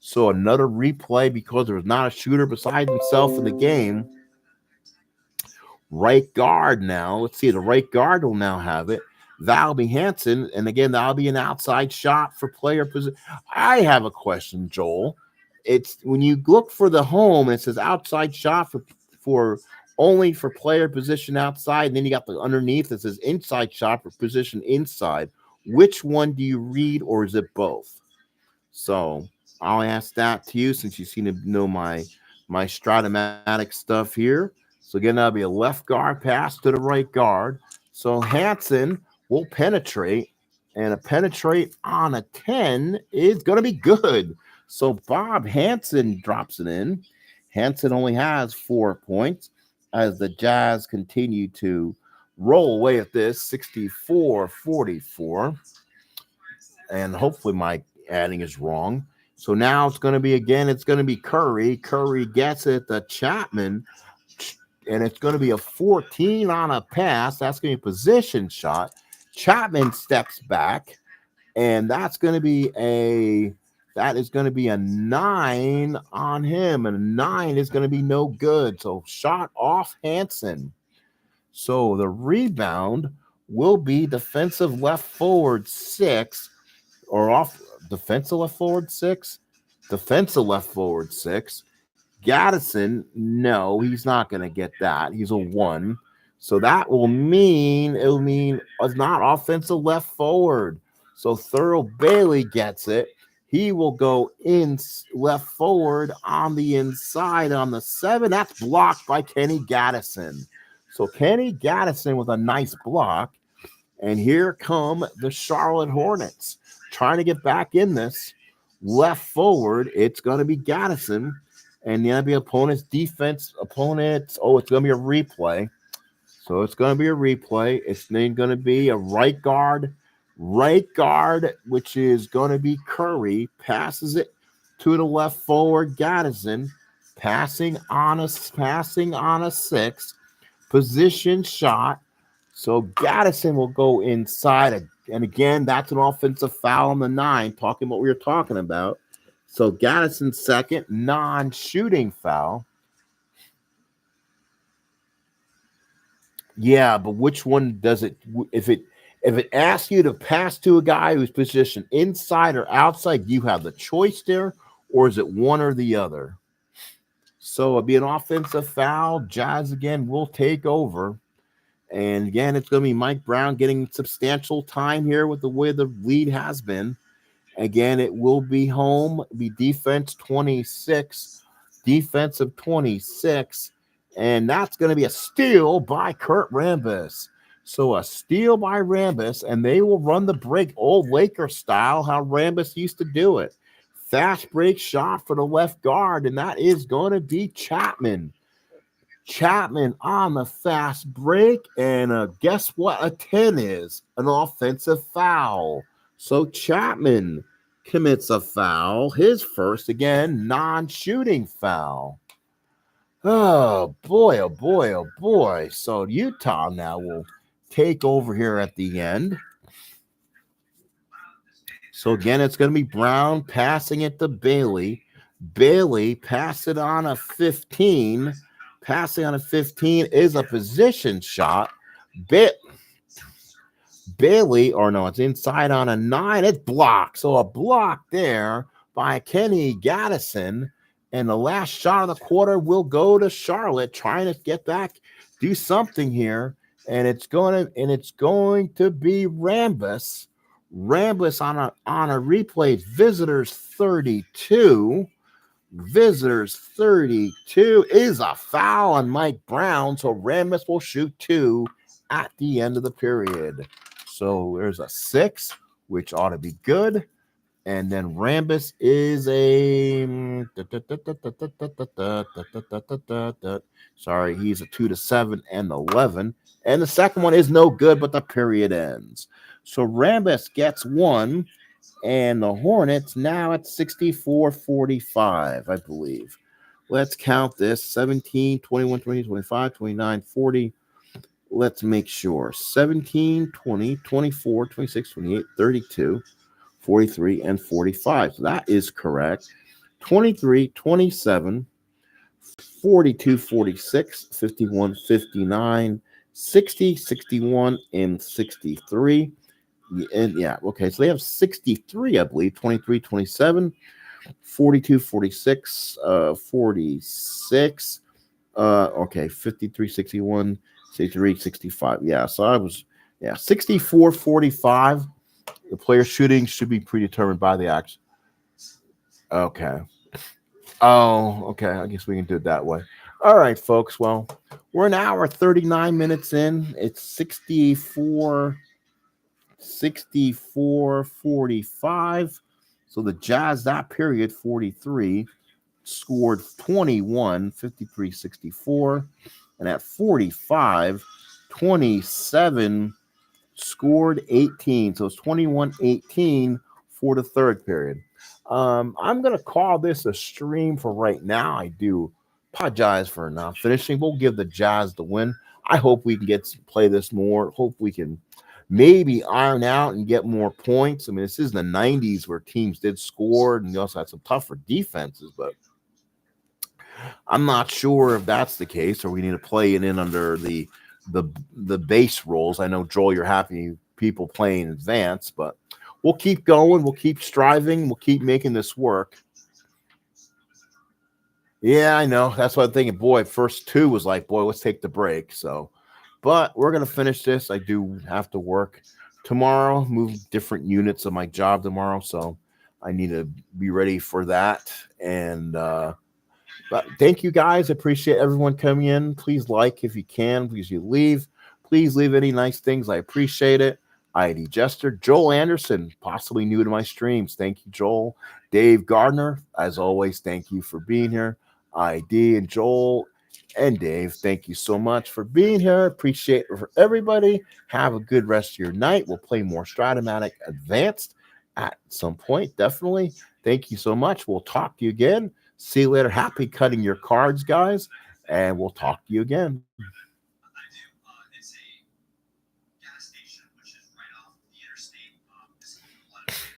[SPEAKER 1] So another replay because there was not a shooter beside himself in the game. Right guard now. Let's see. The right guard will now have it. That'll be Hansen. And again, that'll be an outside shot for player position. I have a question, Joel. It's when you look for the home and it says outside shot for only for player position outside, and then you got the underneath that says inside shot for position inside. Which one do you read, or is it both? So I'll ask that to you since you seem to know my Strat stuff here. So again, that'll be a left guard pass to the right guard. So Hansen will penetrate, and a penetrate on a 10 is going to be good. So Bob Hansen drops it in. Hansen only has 4 points as the Jazz continue to roll away at this 64-44. And hopefully my adding is wrong. So now it's going to be again, it's going to be Curry. Curry gets it to Chapman, and it's going to be a 14 on a pass. That's going to be a position shot. Chapman steps back, and that is going to be a 9 on him, and a 9 is going to be no good. So shot off Hansen. So the rebound will be defensive left forward 6, or off defensive left forward 6, defensive left forward 6. Gaddison, no, he's not going to get that. He's a 1. So that will mean it's not offensive left forward. So Thurl Bailey gets it. He will go in left forward on the inside on the 7. That's blocked by Kenny Gaddison. So Kenny Gaddison with a nice block. And here come the Charlotte Hornets trying to get back in this. Left forward, it's going to be Gaddison. And the opponent's defense, it's going to be a replay. So it's going to be a replay. It's then going to be a right guard, which is going to be Curry, passes it to the left forward, Gaddison, passing on a 6, position shot. So Gaddison will go inside, and again, that's an offensive foul on the 9, talking what we were talking about. So Gaddison's second non-shooting foul. Yeah, but which one does it? If it asks you to pass to a guy who's positioned inside or outside, you have the choice there, or is it one or the other? So it'll be an offensive foul. Jazz again will take over. And again, it's going to be Mike Brown getting substantial time here with the way the lead has been. Again, it will be home. It'll be defensive 26. And that's going to be a steal by Kurt Rambis. So a steal by Rambis, and they will run the break old Laker style, how Rambis used to do it. Fast break shot for the left guard, and that is going to be Chapman. Chapman on the fast break, and guess what a 10 is? An offensive foul. So Chapman commits a foul, his first, again, non-shooting foul. Oh, boy, oh, boy, oh, boy. So Utah now will take over here at the end. So again, it's going to be Brown passing it to Bailey. Bailey pass it on a 15. Passing on a 15 is a position shot. Bailey, or no, it's inside on a 9. It's blocked. So a block there by Kenny Gaddison. And the last shot of the quarter will go to Charlotte, trying to get back, do something here. And it's going to be Rambis. Rambis on a replay. Visitors 32 is a foul on Mike Brown. So Rambis will shoot 2 at the end of the period. So there's a 6, which ought to be good. And then Rambis is he's a 2-7 and 11. And the second one is no good, but the period ends. So Rambis gets 1, and the Hornets now at 64-45, I believe. Let's count this. 17, 21, 20, 25, 29, 40. Let's make sure. 17, 20, 24, 26, 28, 32. 43 and 45. So that is correct. 23, 27, 42, 46, 51, 59, 60, 61, and 63. And yeah, okay. So they have 63, I believe. 23, 27, 42, 46, 46. Okay, 53, 61, 63, 65. Yeah, so I was, 64, 45. The player shooting should be predetermined by the action. Okay. Oh, okay. I guess we can do it that way. All right, folks. Well, we're an hour 39 minutes in. It's 64, 45. So the Jazz, that period, 43, scored 21, 53, 64. And at 45, 27 scored 18. So it's 21-18 for the third period. I'm gonna call this a stream for right now. I do apologize for not finishing. We'll give the Jazz the win. I hope we can play this more. Hope we can maybe iron out and get more points. I mean, this is the '90s where teams did score, and you also had some tougher defenses, but I'm not sure if that's the case, or we need to play it in under the the base rules. I know Joel, you're happy people playing advanced, but we'll keep going. We'll keep striving. We'll keep making this work. Yeah, I know. That's what I'm thinking. Boy, first two was like, boy, let's take the break. So, but we're gonna finish this. I do have to work tomorrow, move different units of my job tomorrow, so I need to be ready for that. And but thank you guys. I appreciate everyone coming in. Please like if you can. Please you leave. Please leave any nice things. I appreciate it. ID Jester, Joel Anderson, possibly new to my streams. Thank you, Joel. Dave Gardner, as always, thank you for being here. ID and Joel and Dave, thank you so much for being here. Appreciate it for everybody. Have a good rest of your night. We'll play more Stratomatic Advanced at some point, definitely. Thank you so much. We'll talk to you again. See you later. Happy cutting your cards, guys. And we'll talk to you again.